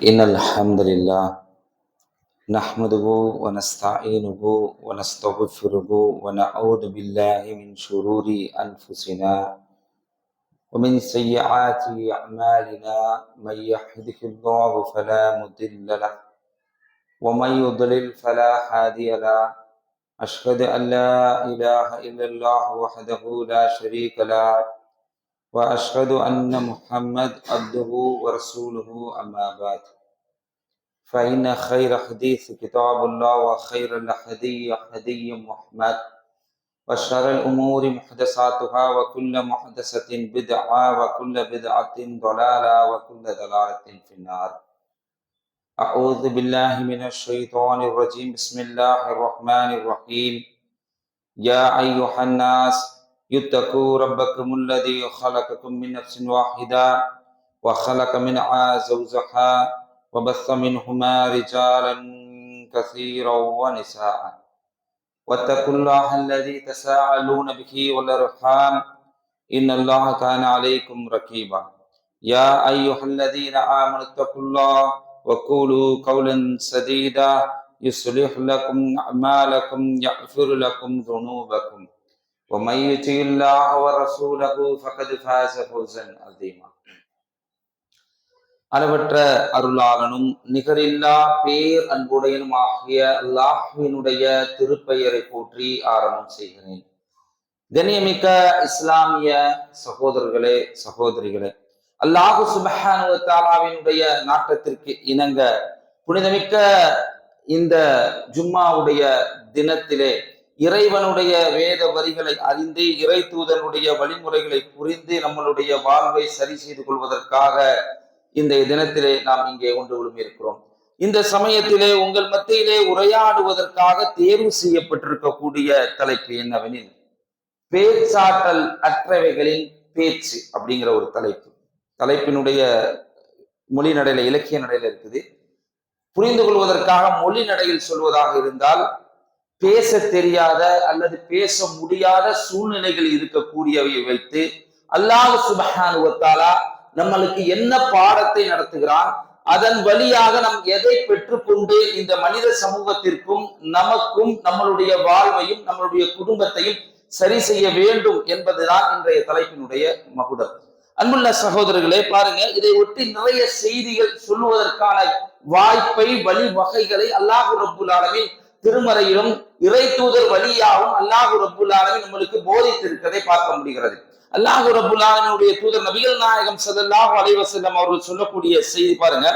إن الحمد لله نحمده ونستعينه ونستغفره ونعوذ بالله من شرور أنفسنا ومن سيئات أعمالنا. من يهده الله فلا مضل له ومن يضلل فلا هادي له. أشهد أن لا إله إلا الله وحده لا شريك له وأشهد أن محمد عبده ورسوله. أما بعد فإن خير حديث كتاب الله وخير الهدي هدي محمد وشر الأمور محدثاتها وكل محدثة بدعة وكل بدعة ضلالة وكل ضلالة في النار. أعوذ بالله من الشيطان الرجيم. بسم الله الرحمن الرحيم. يا أيها الناس اتقوا ربكم الذي خلقكم من نفس واحدة وخلق منها زوجها وبث منهما رجالا كثيرا ونساء واتقوا الله الذي تساءلون به والأرحام إن الله كان عليكم رقيبا. يا أيها الذين آمنوا اتقوا الله وقولوا قولا سديدا يصلح لكم أعمالكم يغفر لكم ذنوبكم ومن يطع الله ورسوله فقد فاز فوزا عظيما. அளவற்ற அருளாளனும் நிகரில்லா பேர் அன்புடையனும் ஆகிய அல்லாஹ்வினுடைய திருப்பெயரை போற்றி ஆரம்பம் செய்கிறேன். கண்ணியமிக்க இஸ்லாமிய சகோதரர்களே சகோதரிகளே, அல்லாஹு சுப்ஹானஹு வ தஆலாவினுடைய நாட்டத்திற்கு இணங்க புனிதமிக்க இந்த ஜும்மாவுடைய தினத்திலே இறைவனுடைய வேத வரிகளை அறிந்து இறை தூதனுடைய வழிமுறைகளை புரிந்து நம்மளுடைய வாழ்வை சரி செய்து கொள்வதற்காக இந்த தினத்திலே நாம் இங்கே ஒன்று விழுமியிருக்கிறோம். இந்த சமயத்திலே உங்கள் மத்தியிலே உரையாடுவதற்காக தேர்வு செய்யப்பட்டிருக்கக்கூடிய தலைப்பு என்னவெனில், பேச்சாற்றல் அற்றவைகளின் பேச்சு அப்படிங்கிற ஒரு தலைப்பு. தலைப்பினுடைய மொழி நடையில இலக்கிய நடையில இருக்குது. புரிந்து கொள்வதற்காக மொழி நடையில் சொல்வதாக இருந்தால், பேச தெரியாத அல்லது பேச முடியாத சூழ்நிலைகள் இருக்கக்கூடியவை வைத்து அல்லாஹ் சுப்ஹானஹு வ தஆலா நம்மளுக்கு என்ன பாடத்தை நடத்துகிறான், அதன் வழியாக நம் எதை பெற்றுக்கொண்டு இந்த மனித சமூகத்திற்கும் நமக்கும் நம்மளுடைய வாழ்வையும் நம்மளுடைய குடும்பத்தையும் சரி செய்ய வேண்டும் என்பதுதான் இன்றைய தலைப்பினுடைய மகுடம். அன்புள்ள சகோதரர்களே, பாருங்க, இதை ஒட்டி நிறைய செய்திகள் சொல்லுவதற்கான வாய்ப்பை வழிவகைகளை அல்லாஹ் ரப்புல் ஆலமீன் திருமறையிலும் இறை தூதர் வழியாகவும் அல்லாஹ் ரப்புல் ஆலமீன் நம்மளுக்கு போதித்திருக்கிறதை பார்க்க முடிகிறது. அல்லாஹ் ரப்புல் ஆலமீனுடைய தூதர் நபிகள் நாயகம் ஸல்லல்லாஹு அலைஹி வஸல்லம் அவர்கள் சொல்லக்கூடிய செய்தி பாருங்க.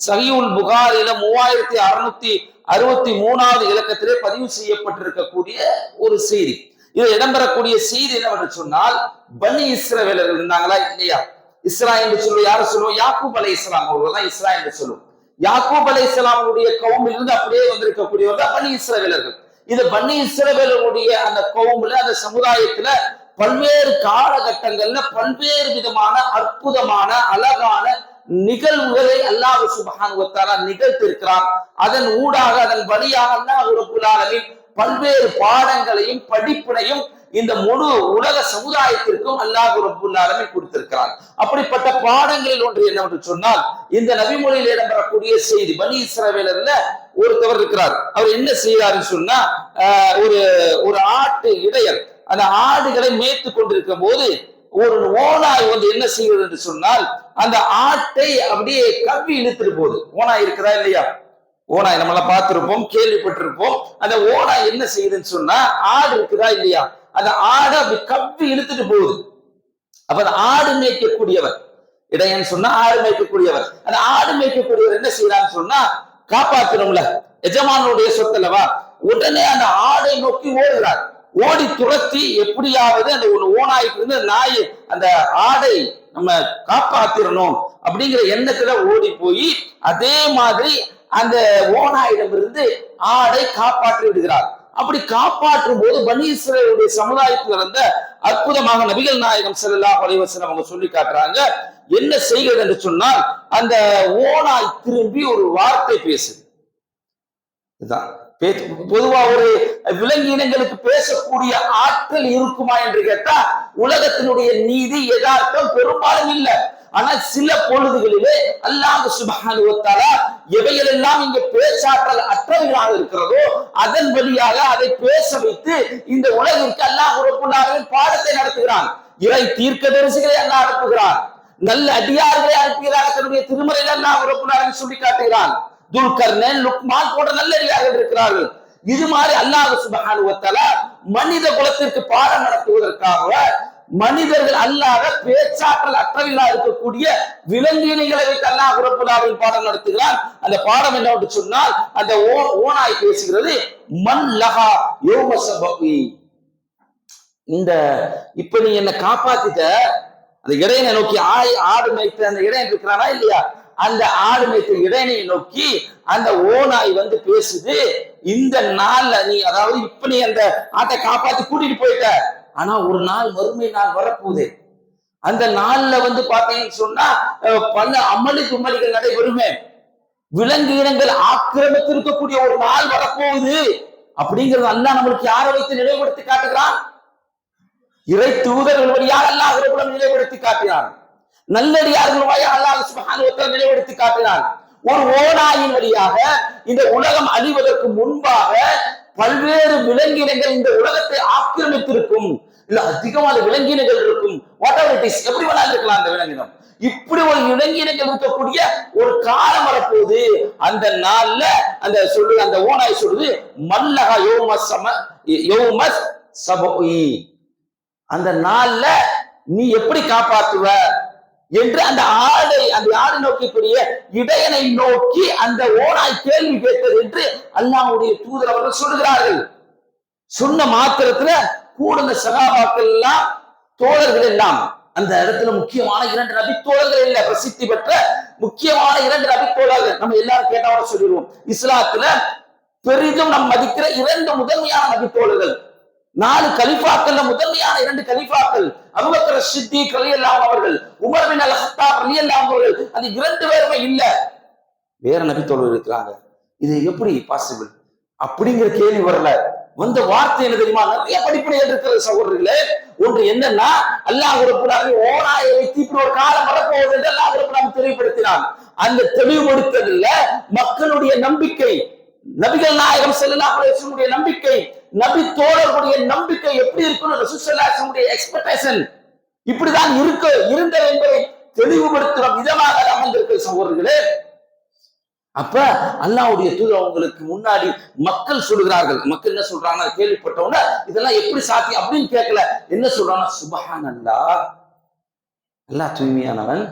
சஹீஹுல் புகாரில 3663வது இலக்கத்திலே பதிவு செய்யப்பட்டிருக்கக்கூடிய ஒரு செய்தி. இது இடம்பெறக்கூடிய செய்தி என்னவென்று சொன்னால், பனி இஸ்ரவேலர்கள் இருந்தாங்களா இல்லையா? இஸ்ரா என்று சொல்லுவோம். யாரை சொல்லுவோம்? யாக்கூப் அலைஹிஸ்ஸலாம் அவர்கள் தான் இஸ்ரா என்று சொல்லுவோம். யாக்கூப் அலைஹிஸ்ஸலாமுடைய கவுமிலிருந்து அப்படியே வந்திருக்கக்கூடியவர்கள் தான் பனி இஸ்ரவேலர்கள். இது பனி இஸ்ரவேலருடைய அந்த கவுமில, அந்த சமுதாயத்துல பல்வேறு காலகட்டங்கள்ல பல்வேறு விதமான அற்புதமான அழகான நிகழ்வுகளை அல்லாஹ் சுப்ஹானஹு வ தஆலா நிகழ்த்திருக்கிறான். அதன் ஊடாக அதன் வழியாக அல்லாஹ் ரப்புல் ஆலமீன் பல்வேறு பாடங்களையும் படிப்பினையும் இந்த முழு உலக சமுதாயத்திற்கும் அல்லாஹ் ரப்புல் ஆலமீன் கொடுத்திருக்கிறான். அப்படிப்பட்ட பாடங்களில் ஒன்று என்னவென்று சொன்னால், இந்த நபிமொழியில் இடம்பெறக்கூடிய செய்தி. பனி இஸ்ரவேலர்ல ஒருத்தவர் இருக்கிறார். அவர் என்ன செய்யறாருன்னு சொன்னா, ஒரு ஆட்டு இடையர் அந்த ஆடுகளை மேய்த்து கொண்டிருக்கும் போது ஒரு ஓநாய் வந்து என்ன செய்வது என்று சொன்னால், அந்த ஆட்டை அப்படியே கவ்வி இழுத்துட்டு போகுது. ஓநாய் இருக்கிறா இல்லையா? ஓநாய் நம்ம எல்லாம் பார்த்திருப்போம், கேள்விப்பட்டிருப்போம். அந்த ஓநாய் என்ன செய்யுதுன்னு சொன்னா, ஆடு இருக்குதா இல்லையா, அந்த ஆடை அப்படி கவ்வி இழுத்துட்டு போகுது. அப்ப அந்த ஆடு மேய்க்கக்கூடியவர், இடையன்னு சொன்னா ஆடு மேய்க்கக்கூடியவர், அந்த ஆடு மேய்க்கக்கூடியவர் என்ன செய்யறான்னு சொன்னா, காப்பாற்றணும்ல, எஜமானுடைய சொத்தல்லவா, உடனே அந்த ஆடை நோக்கி ஓடுகிறார். ஓடி துரத்தி எப்படியாவது அந்த ஒரு ஓநாய்க்கு இருந்து நாய் அந்த ஆடை நம்ம காப்பாத்திரணும் அப்படிங்கிற எண்ணத்துல ஓடி போய் அதே மாதிரி அந்த ஓநாயிடமிருந்து ஆடை காப்பாற்றி விடுகிறார். அப்படி காப்பாற்றும் போது பனி இஸ்ரவேலுடைய சமுதாயத்தில் இருந்த அற்புதமாக நபிகள் நாயகம் ஸல்லல்லாஹு அலைஹி வஸல்லம் அவங்க சொல்லி காட்டுறாங்க. என்ன செய்கிறது என்று சொன்னால், அந்த ஓநாய் திரும்பி ஒரு வார்த்தை பேசுது. இதுதான் பொதுவா ஒரு விலங்கினங்களுக்கு பேசக்கூடிய ஆற்றல் இருக்குமா என்று கேட்டா உலகத்தினுடைய நீதி யதார்த்தம் பெரும்பாலும் இல்லை. ஆனால் சில பொழுதுகளிலே அல்லாஹ் சுப்ஹானஹு வ தஆலா எவைகளெல்லாம் இங்க பேச்சாற்றல் அற்றவைகளாக இருக்கிறதோ அதன் வழியாக அதை பேச வைத்து இந்த உலகிற்கு அல்லாஹ் ரப்பல் ஆலமீன் பாடத்தை நடத்துகிறான். இறை தீர்க்கதரிசிகளை அல்லாஹ் அனுப்புகிறான், நல்ல அடியார்களை அனுப்புகிறார். தன்னுடைய திருமறையில் அல்லாஹ் ரப்பல் ஆலமீன் சொல்லி காட்டுகிறான். துல்கர்னைன், லுக்மான் போன்ற நல்ல அடியார்கள் இருக்கிறார்கள். இது மாதிரி அல்லாஹ் சுப்ஹானஹு வ தஆலா மனித குலத்திற்கு பாடம் நடத்துவதற்காக மனிதர்கள் அல்லாத பேச்சாற்றல் அற்றவைகளா இருக்கக்கூடிய விலங்கினங்களை வைத்து அல்லாஹ் ரப்பல் ஆலமீன் பாடம் நடத்துகிறான். அந்த பாடம் என்னவென்று சொன்னால், அந்த ஓநாய் பேசுகிறது, மன் லஹா யௌம சபகி. இந்த இப்ப நீ என்ன காப்பாத்திட்ட, அந்த இடையனை நோக்கி ஆடு மேய்த்த அந்த இடையன் இருக்கிறானா இல்லையா, அந்த ஆடு மேய்த்த இடையனை நோக்கி அந்த ஓநாய் வந்து பேசுது, இந்த நாள்ல நீ, அதாவது இப்ப நீ அந்த ஆட்டை காப்பாத்தி கூட்டிட்டு போயிட்ட, ஆனா ஒரு நாள் வறுமை நாள் வரப்போகுது. அந்த நாள்ல வந்து பாத்தீங்கன்னு சொன்னா பல கும்மலிகள் நடைபெறுமே, விலங்கு இனங்கள் ஆக்கிரமித்து இருக்கக்கூடிய ஒரு நாள் வரப்போகுது அப்படிங்கிறது அல்லாஹ் நம்மளுக்கு யாரை வைத்து நினைவுபடுத்தி காட்டுகிறான்? இறை தூதர்கள் வழியாக அல்லாஹ் நினைவுபடுத்தி காட்டினான். நல்லடியார்கள் வழியாக அல்லாஹ் சுப்ஹானஹு வ தஆலா நினைவுபடுத்தி காட்டினான். ஒரு ஓநாயின் வழியாக இந்த உலகம் அழிவதற்கு முன்பாக பல்வேறு விலங்கினங்கள் இந்த உலகத்தை ஆக்கிரமித்திருக்கும், இல்ல அதிகமான விலங்கினங்கள் இருக்கும், வாட் எவர் இட் இஸ், எப்படி வேணாலும் இருக்கலாம் அந்த விலங்கினம். இப்படி ஒரு விலங்கினங்கள் இருக்கக்கூடிய ஒரு காலம் வரப்போகுது. அந்த நாள்ல அந்த ஓநாய் சொல்லுது, மல்லஹா யௌம சபஇ, அந்த நாள்ல நீ எப்படி காப்பாற்றுவ என்று அந்த ஆடு நோக்கக்கூடிய இடையனை நோக்கி அந்த ஓநாய் கேள்வி கேட்டது என்று அல்லாஹ்வுடைய தூதர் அவர்கள் சொல்லுகிறார்கள். சொன்ன மாத்திரத்துல கூட இந்த சகாபாக்கள் எல்லாம், தோழர்கள் எல்லாம், அந்த இடத்துல முக்கியமான 2 நபி தோழர்கள் இல்ல, பிரசித்தி பெற்ற முக்கியமான 2 நபி தோழர்கள் நம்ம எல்லாரும் கேட்டவரை சொல்லிடுவோம். இஸ்லாத்துல பெரிதும் நம் மதிக்கிற 2 முதன்மையான நபி தோழர்கள், 4 கலிஃபாக்கள் முதன்மையான 2 கலிஃபாக்கள், அபூபக்கர் சித்திக் ரலியல்லாஹு அவர்கள், உமர் பின் அல் கத்தாப் ரலியல்லாஹு அவர்கள், அந்த 2 பேருமே இல்ல, வேற நபி தோழர்கள் இருக்கிறாங்க. இது எப்படி பாசிபிள் அப்படிங்கிற கேள்வி வரல. வந்த வார்த்தை என்ன தெரியுமா? நிறைய படிப்பனைகள் இருக்கிற சகோதரர்களே. ஒன்று என்னன்னா, அல்லாஹ் ரப்பல் ஆலமீன் ஓநாயை வைத்து இப்படி ஒரு காலம் வரப்போகுது என்று அல்லாஹ் ரப்பல் ஆலமீன் தெளிவுபடுத்தினான். அந்த தெளிவுபடுத்ததில் மக்களுடைய நம்பிக்கை, நபிகள் நாயகம் ஸல்லல்லாஹு அலைஹி வஸல்லம் நம்பிக்கை, நபி தோழர்களுடைய நம்பிக்கை எப்படி இருக்கும், ரசூல் ஸல்லல்லாஹு அலைஹி வஸல்லம் எக்ஸ்பெக்டேஷன் இப்படிதான் இருந்தது என்பதை தெளிவுபடுத்துற விதமாக அமைந்திருக்கிற சகோதரர்களே. அப்ப அல்லாஹ்வுடைய தூதர் அவங்களுக்கு முன்னாடி மக்கள் சொல்லுகிறார்கள். மக்கள் என்ன சொல்றாங்க கேள்விப்பட்டவங்க, இதெல்லாம் எப்படி சாத்தியம் அப்படின்னு கேட்கல, என்ன சொல்றாங்க, சுப்ஹானல்லாஹ், அல்லாஹ் தூய்மையானவன்,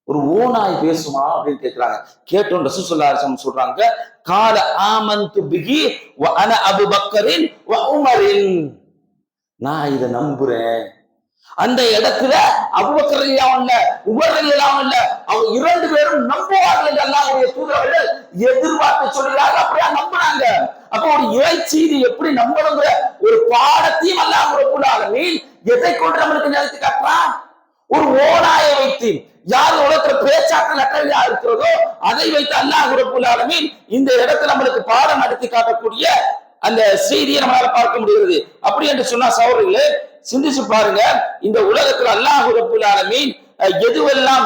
ஒரு ஓநாய் பேசுமா அப்படின்னு கேட்கிறாங்க. கேட்டோம் ரசூல் ஸல்லல்லாஹு அலைஹி வஸல்லம் சொல்றாங்க, கால ஆமன்து பிஹி வ அன அபூபக்கரின் வ உமரின், நான் இதை நம்புறேன். அந்த இடத்துல அபூபக்கர் ரலியல்லாஹு அன்ஹு, உமர் ரலியல்லாஹு அன்ஹு அவங்க 2 பேரும் நம்புவார்கள் என்று அல்லாஹ்வுடைய தூதர்கள் எதிர்பார்த்து சொல்றாங்க. அப்படியே நம்புறாங்க. அப்ப ஒரு இறை செய்தி எப்படி நம்பணுங்கிற ஒரு பாடத்தையும் அல்லாஹ் ரப்பல் ஆலமீன் எதை கொண்டு நம்மளுக்கு நிறுத்தி காட்டுறான்? ஒரு ஓநாயை வைத்து, யார் உலகத்துல பேச்சாற்றல் அற்றவையா இருக்கிறதோ அதை வைத்து அல்லாஹ் ரப்பல் ஆலமீன் இந்த இடத்துல நம்மளுக்கு பாடம் நடத்தி காட்டக்கூடிய அந்த செய்தியை நம்மளால பார்க்க முடிகிறது. அப்படி என்று சொன்னா சகோதரர்களே, சிந்திச்சு பாருங்க, இந்த உலகத்துல அல்லாஹ் ரப்பல் ஆலமீன் எதுவெல்லாம்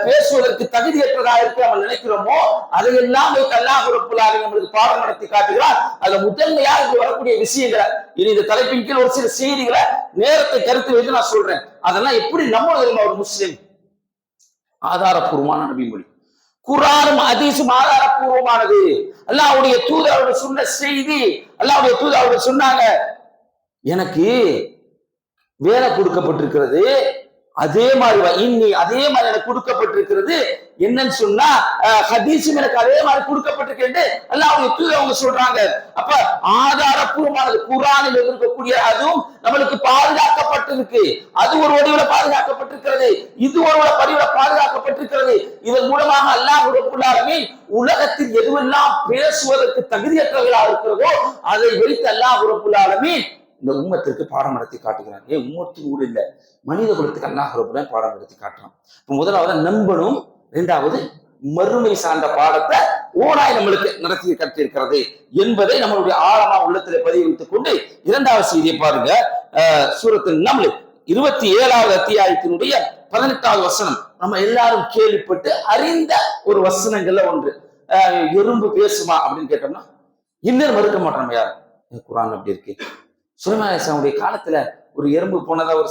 பேசுவதற்கு தகுதியற்றதாக இருக்கு நம்ம நினைக்கிறோமோ அதையெல்லாம் வைத்து அல்லாஹ் ரப்பல் ஆலமீன் நம்மளுக்கு பாடம் நடத்தி காட்டுகிறார். அதுல முதன்மையாக வரக்கூடிய விஷயங்களை, இனி இந்த தலைப்பின் கீழ் ஒரு சில செய்திகளை நேரத்தை கருத்து வைத்து நான் சொல்றேன். அதெல்லாம் எப்படி நம்ம ஒரு முஸ்லிம் ஆதாரப்பூர்வமான நபிமொழி, குர்ஆனும் ஹதீஸும் ஆதாரப்பூர்வமானது. அல்லாஹ்வுடைய தூதர் அவர்கள் சொன்ன செய்தி, அல்லாஹ்வுடைய தூதர் அவர்கள் சொன்னாங்க, எனக்கு வேலை கொடுக்கப்பட்டிருக்கிறது, அதே மாதிரி அதே மாதிரி எனக்கு கொடுக்கப்பட்டிருக்கிறது. என்னன்னு சொன்னா ஹதீஸும் எனக்கு அதே மாதிரி கொடுக்கப்பட்டிருக்கு அல்லாஹ்வுடைய தூதர் அவங்க சொல்றாங்க. அப்ப ஆதாரப்பூர்வமானது குர்ஆனில் இருக்கக்கூடிய அதுவும் நம்மளுக்கு பாதுகாக்கப்பட்டிருக்கு. அது ஒரு வடிவில பாதுகாக்கப்பட்டிருக்கிறது, இது ஒரு வடிவில பாதுகாக்கப்பட்டிருக்கிறது. இதன் மூலமாக அல்லாஹ் ரப்பல் ஆலமீன் உலகத்தில் எதுவெல்லாம் பேசுவதற்கு தகுதியற்றவர்களாக இருக்கிறதோ அதை வைத்து அல்லாஹ் ரப்பல் ஆலமீன் இந்த உம்மத்திற்கு பாடம் நடத்தி காட்டுகிறான். உம்மத்தின் ஊர் இல்ல, மனித குலத்துக்கு அல்லாஹ் ரப்பல் ஆலமீன் பாடம் நடத்தி காட்டுறான். முதலாவது நம்பணும், 2வது மறுமை சார்ந்த பாடத்தை ஓநாய் நம்மளுக்கு நடத்தி கட்டிருக்கிறது என்பதை நம்மளுடைய ஆழமா உள்ளத்துல பதிவு வைத்துக் கொண்டு 2வது செய்தியை பாருங்க. சூரத்துல் நம்ல் 27வது அத்தியாயத்தினுடைய 18வது வசனம் நம்ம எல்லாரும் கேள்விப்பட்டு அறிந்த ஒரு வசனங்கள்ல ஒன்று. எறும்பு பேசுமா அப்படின்னு கேட்டோம்னா இன்னும் மறுக்க மாட்டோம். நம்ம யாரும் குர்ஆன் அப்படி இருக்கு. சுலைமான் அலைஹிஸ்ஸலாமுடைய காலத்துல ஒரு எறும்பு போனதா ஒரு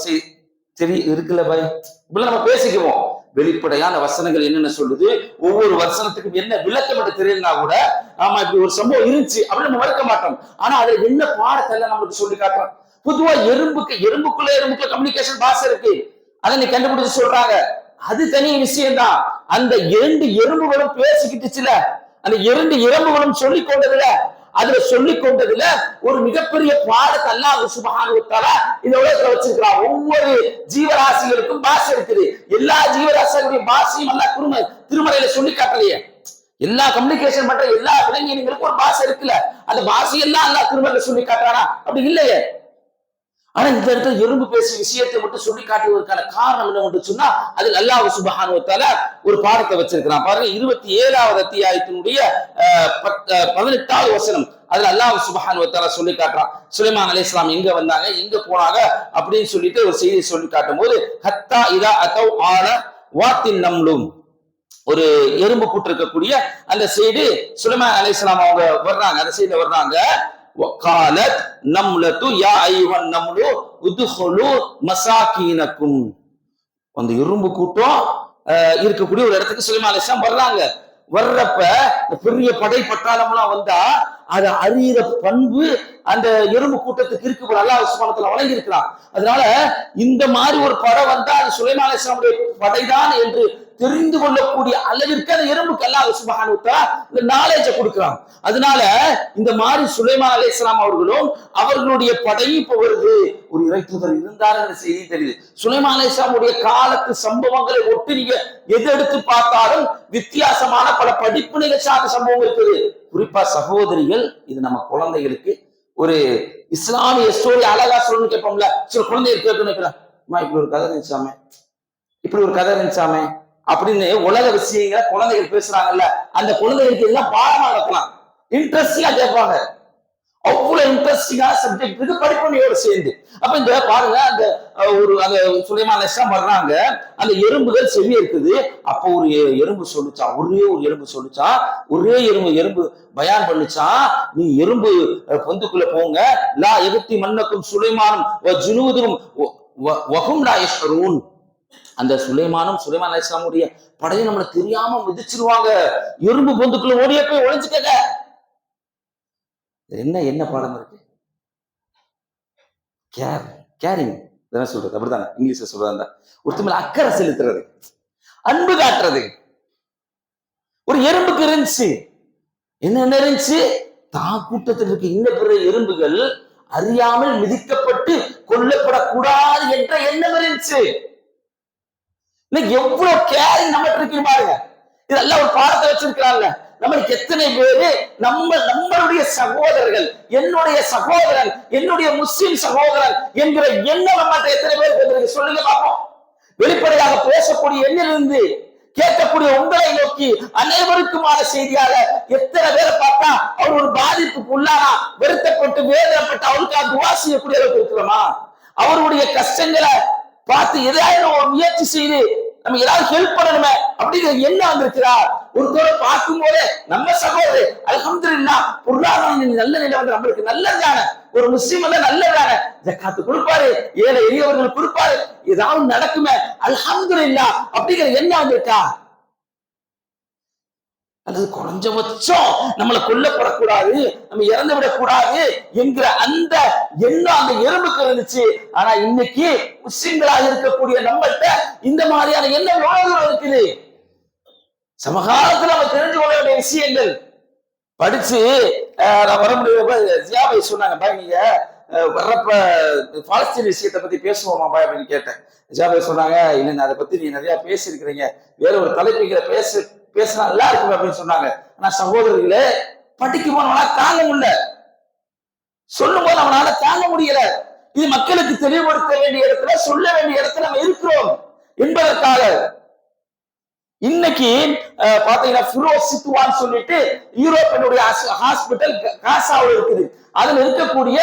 சரி இருக்குல்ல பாய், இப்படி நம்ம பேசிக்குவோம். வெளிப்படையான வசனங்கள் என்னென்ன சொல்லுது, ஒவ்வொரு வசனத்துக்கும் என்ன விளக்கம் என்று தெரியலனா கூட ஆமா இப்படி ஒரு சம்பவம் இருந்துச்சு அப்படின்னு நம்ம மறுக்க மாட்டோம். ஆனா அதுல என்ன பாடத்தை நம்மளுக்கு சொல்லி காட்டுறோம். பொதுவா எறும்புக்குள்ள கம்யூனிகேஷன் பாஷை இருக்கு, அதை நீ கண்டுபிடிச்சு சொல்றாங்க, அது தனி விஷயம் தான். அந்த 2 எறும்புகளும் பேசிக்கிட்டுச்சுல, அந்த 2 எறும்புகளும் சொல்லிக் கொண்டதுல, அதுல சொல்லிக் கொண்டதுல ஒரு மிகப்பெரிய பாடத்தை அல்லாஹ் சுப்ஹானஹு வ தஆலா இந்த உலகத்துல வச்சிருக்கிறான். ஒவ்வொரு ஜீவராசிகளுக்கும் பாஷை இருக்குது. எல்லா ஜீவராசிகளுடைய பாஷையும் அல்லாஹ் திருமறையில சொல்லி காட்டலையே. எல்லா கம்யூனிகேஷன் பண்ற எல்லா விலங்கினங்களுக்கும் ஒரு பாஷை இருக்குல்ல, அந்த பாஷையெல்லாம் அல்லாஹ் திருமறையில சொல்லி காட்டுறானா? அப்படி இல்லையே. ஆனா இந்த இடத்துல எறும்பு பேசிய விஷயத்தை மட்டும் சொல்லி காட்டுவதற்கான காரணம் என்ன சொன்னா, அதில் அல்லாஹ் சுப்ஹானஹு வ தஆலா ஒரு பாடத்தை வச்சிருக்கிறான். பாருங்க 27வது அத்தியாயத்தினுடைய 18வது வசனம். அதுல அல்லாஹ் சுப்ஹானஹு வ தஆலா சொல்லி காட்டுறான். சுலைமான் அலைஹிஸ்ஸலாம் எங்க வந்தாங்க, எங்க போனாங்க அப்படின்னு சொல்லிட்டு ஒரு செய்தியை சொல்லி காட்டும் போது, ஹத்தா இதா அதவ் ஆல வாத்தின் நம்லும், ஒரு எறும்பு கூட்டு இருக்கக்கூடிய அந்த செய்தி சுலைமான் அலைஹிஸ்ஸலாம் அவங்க வர்றாங்க, அந்த செய்தியில வர்றாங்க. وقالت نملة يا ايها النمل ادخلوا مساكنكم. அந்த எறும்பு கூட்டம் இருக்கக்கூடிய ஒரு இடத்துக்கு சுலைமான் அலைஹிஸ்ஸலாம் வர்றாங்க. வர்றப்ப பெரிய படை பட்டாளம்லாம் வந்தா அதை அறியிற பண்பு அந்த எறும்பு கூட்டத்துக்கு இருக்கு, அல்லாஹ் சுப்ஹானஹு வ தஆலா வழங்கி இருக்கிறான். அதனால இந்த மாதிரி ஒரு படை வந்தா அது சுலைமான் அலைஹிஸ்ஸலாமுடைய படைதான் என்று தெரிந்து கொள்ளக்கூடிய அளவிற்கு அந்த எறும்புக்கு அல்லாஹ் சுப்ஹானஹு வ தஆலா இந்த நாலேஜை கொடுக்கிறான். அதனால இந்த மாதிரி சுலைமான் அலைஹிஸ்ஸலாம் அவர்களும் அவர்களுடைய படையும் இப்ப வருது. ஒரு இறை தூதர் இருந்தாருங்கிற செய்தி தெரியுது. சுலைமான் அலைஹிஸ்ஸலாமுடைய காலத்து சம்பவங்களை ஒட்டி நீங்க எது எடுத்து பார்த்தாலும் வித்தியாசமான பல படிப்பினைகள் சார்ந்த சம்பவம் இருக்குது. குறிப்பா சகோதரிகள், இது நம்ம குழந்தைகளுக்கு ஒரு இஸ்லாமிய ஸ்டோரி அழகா சொல்லணும்னு கேட்போம்ல, சில குழந்தைகள் கேட்கணும், இப்படி ஒரு கதை இருந்துச்சாமே, இப்படி ஒரு கதை இருந்துச்சாமே அப்படின்னு உலக விஷயங்களை குழந்தைகள் பேசுறாங்கல்ல, அந்த குழந்தைகளுக்கு எல்லாம் பாடமா நடக்கலாம், இன்ட்ரெஸ்டிங்கா கேட்பாங்க. அவ்வளவு இன்ட்ரெஸ்டிங்கான சப்ஜெக்ட் இருக்கு படிப்பனையோட சேர்ந்து. அப்ப இந்த பாருங்க, அந்த அந்த சுலைமான் அலைஹிஸ்ஸலாம் வர்றாங்க, அந்த எறும்புகள் செவி இருக்குது. அப்போ ஒரு எறும்பு சொல்லுச்சான், ஒரே ஒரு எறும்பு சொல்லுச்சான், ஒரே எறும்பு பயான் பண்ணுச்சான், நீ எறும்பு பொந்துக்குள்ள போங்க, லா எகத்தி மன்னக்கும் சுலைமானும் ஜுனூதும் வஹும் லா யஷ்உரூன். அந்த சுலைமான் அலைஹிஸ்ஸலாமுடைய படையை நம்மள தெரியாம மிதிச்சிருவாங்க, எறும்பு பொந்துக்குள்ள ஓடியே போய் ஒளிஞ்சுக்கங்க. என்ன பாடம் இருக்கு? கேரிங் சொல்றது, அப்படித்தானே இங்கிலீஷ்ல சொல்றாங்க. ஒருத்தர் மேல அக்கறை செலுத்துறது, அன்பு காட்டுறது. ஒரு எறும்புக்கு இருந்துச்சு, என்ன இருந்துச்சு, தான் கூட்டத்தில் இருக்க இன்ன பிற எறும்புகள் அறியாமல் மிதிக்கப்பட்டு கொல்லப்படக்கூடாது என்ற எண்ணம் இருந்துச்சு. எவ்வளவு கேரிங் நம்ம இருக்கு பாருங்க. இதெல்லாம் ஒரு பாடத்தை வச்சிருக்கிறாங்க. நம்மளுக்கு எத்தனை பேரு நம்மளுடைய சகோதரர்கள், என்னுடைய சகோதரன், என்னுடைய முஸ்லிம் சகோதரன் என்கிற எண்ணம் நம்மகிட்ட எத்தனை பேருக்கு சொல்லுங்க பார்ப்போம். வெளிப்படையாக பேசக்கூடிய எண்ணிலிருந்து கேட்கக்கூடிய உங்களை நோக்கி அனைவருக்குமான செய்தியாக எத்தனை பேரை பார்த்தா அவர் ஒரு பாதிப்புக்கு உள்ளானா, வருத்தப்பட்டு வேதனைப்பட்டு அவருக்காக துவா செய்யக்கூடிய அளவுக்கு இருக்கிறோமா? அவருடைய கஷ்டங்களை பார்த்து எதாவது ஒரு முயற்சி செய்து நம்ம ஏதாவது ஹெல்ப் பண்ணணுமே அப்படிங்கிற எண்ணம் வந்திருக்கிறார். ஒருத்தரை பார்க்கும் போதே நம்ம சகோதரி அல்ஹம்துலில்லாஹ் பொருளாதாரம் நல்ல நிலை வந்து நம்மளுக்கு நல்லதான ஒரு முஸ்லிம் வந்து நல்லதான ஜகாத்து கொடுப்பாரு, ஏழை எளியவர்களுக்கு கொடுப்பாரு, ஏதாவது நடக்குமே அல்ஹம்துலில்லாஹ் அப்படிங்கிற எண்ணம் வந்திருக்கா? அல்லது குறைஞ்சபட்சம் நம்மளை கொல்லப்படக்கூடாது, நம்ம இறந்து விடக்கூடாது என்கிற அந்த எண்ணம் அந்த எறும்புக்கு இருந்துச்சு. ஆனா இன்னைக்கு முஸ்லிம்களாக இருக்கக்கூடிய நம்மள்கிட்ட இந்த மாதிரியான எண்ணம் எவ்வளவு இருக்குது? சமகாலத்துல நம்ம தெரிஞ்சு கொள்ள வேண்டிய விஷயங்கள் படிச்சு வர முடியப்ப ஜியாபை சொன்னாங்க, பாய் நீங்க வர்றப்ப பாலஸ்தீன் விஷயத்தை பத்தி பேசுவோமா பாய் அப்படின்னு கேட்டேன். ஜியாபை சொன்னாங்க, இல்லைன்னு அதை பத்தி நீங்க நிறைய பேசியிருக்கிறீங்க, வேற ஒரு தலைப்புகளை பேசினா நல்லா இருக்கும் அப்படின்னு சொன்னாங்க. ஆனா சகோதரர்களே, படிக்க போனவனால தாங்க முடியல, சொல்லும் போது அவனால தாங்க முடியல. இது மக்களுக்கு தெளிவுபடுத்த வேண்டிய இடத்துல, சொல்ல வேண்டிய இடத்துல நம்ம இருக்கிறோம் என்பதற்காக இன்னைக்கு பாத்தீங்கன்னா ஃபிரோசித்துவான்னு சொல்லிட்டு யூரோப்பியனுடைய ஹாஸ்பிட்டல் காசாவில் இருக்குது. அதுல இருக்கக்கூடிய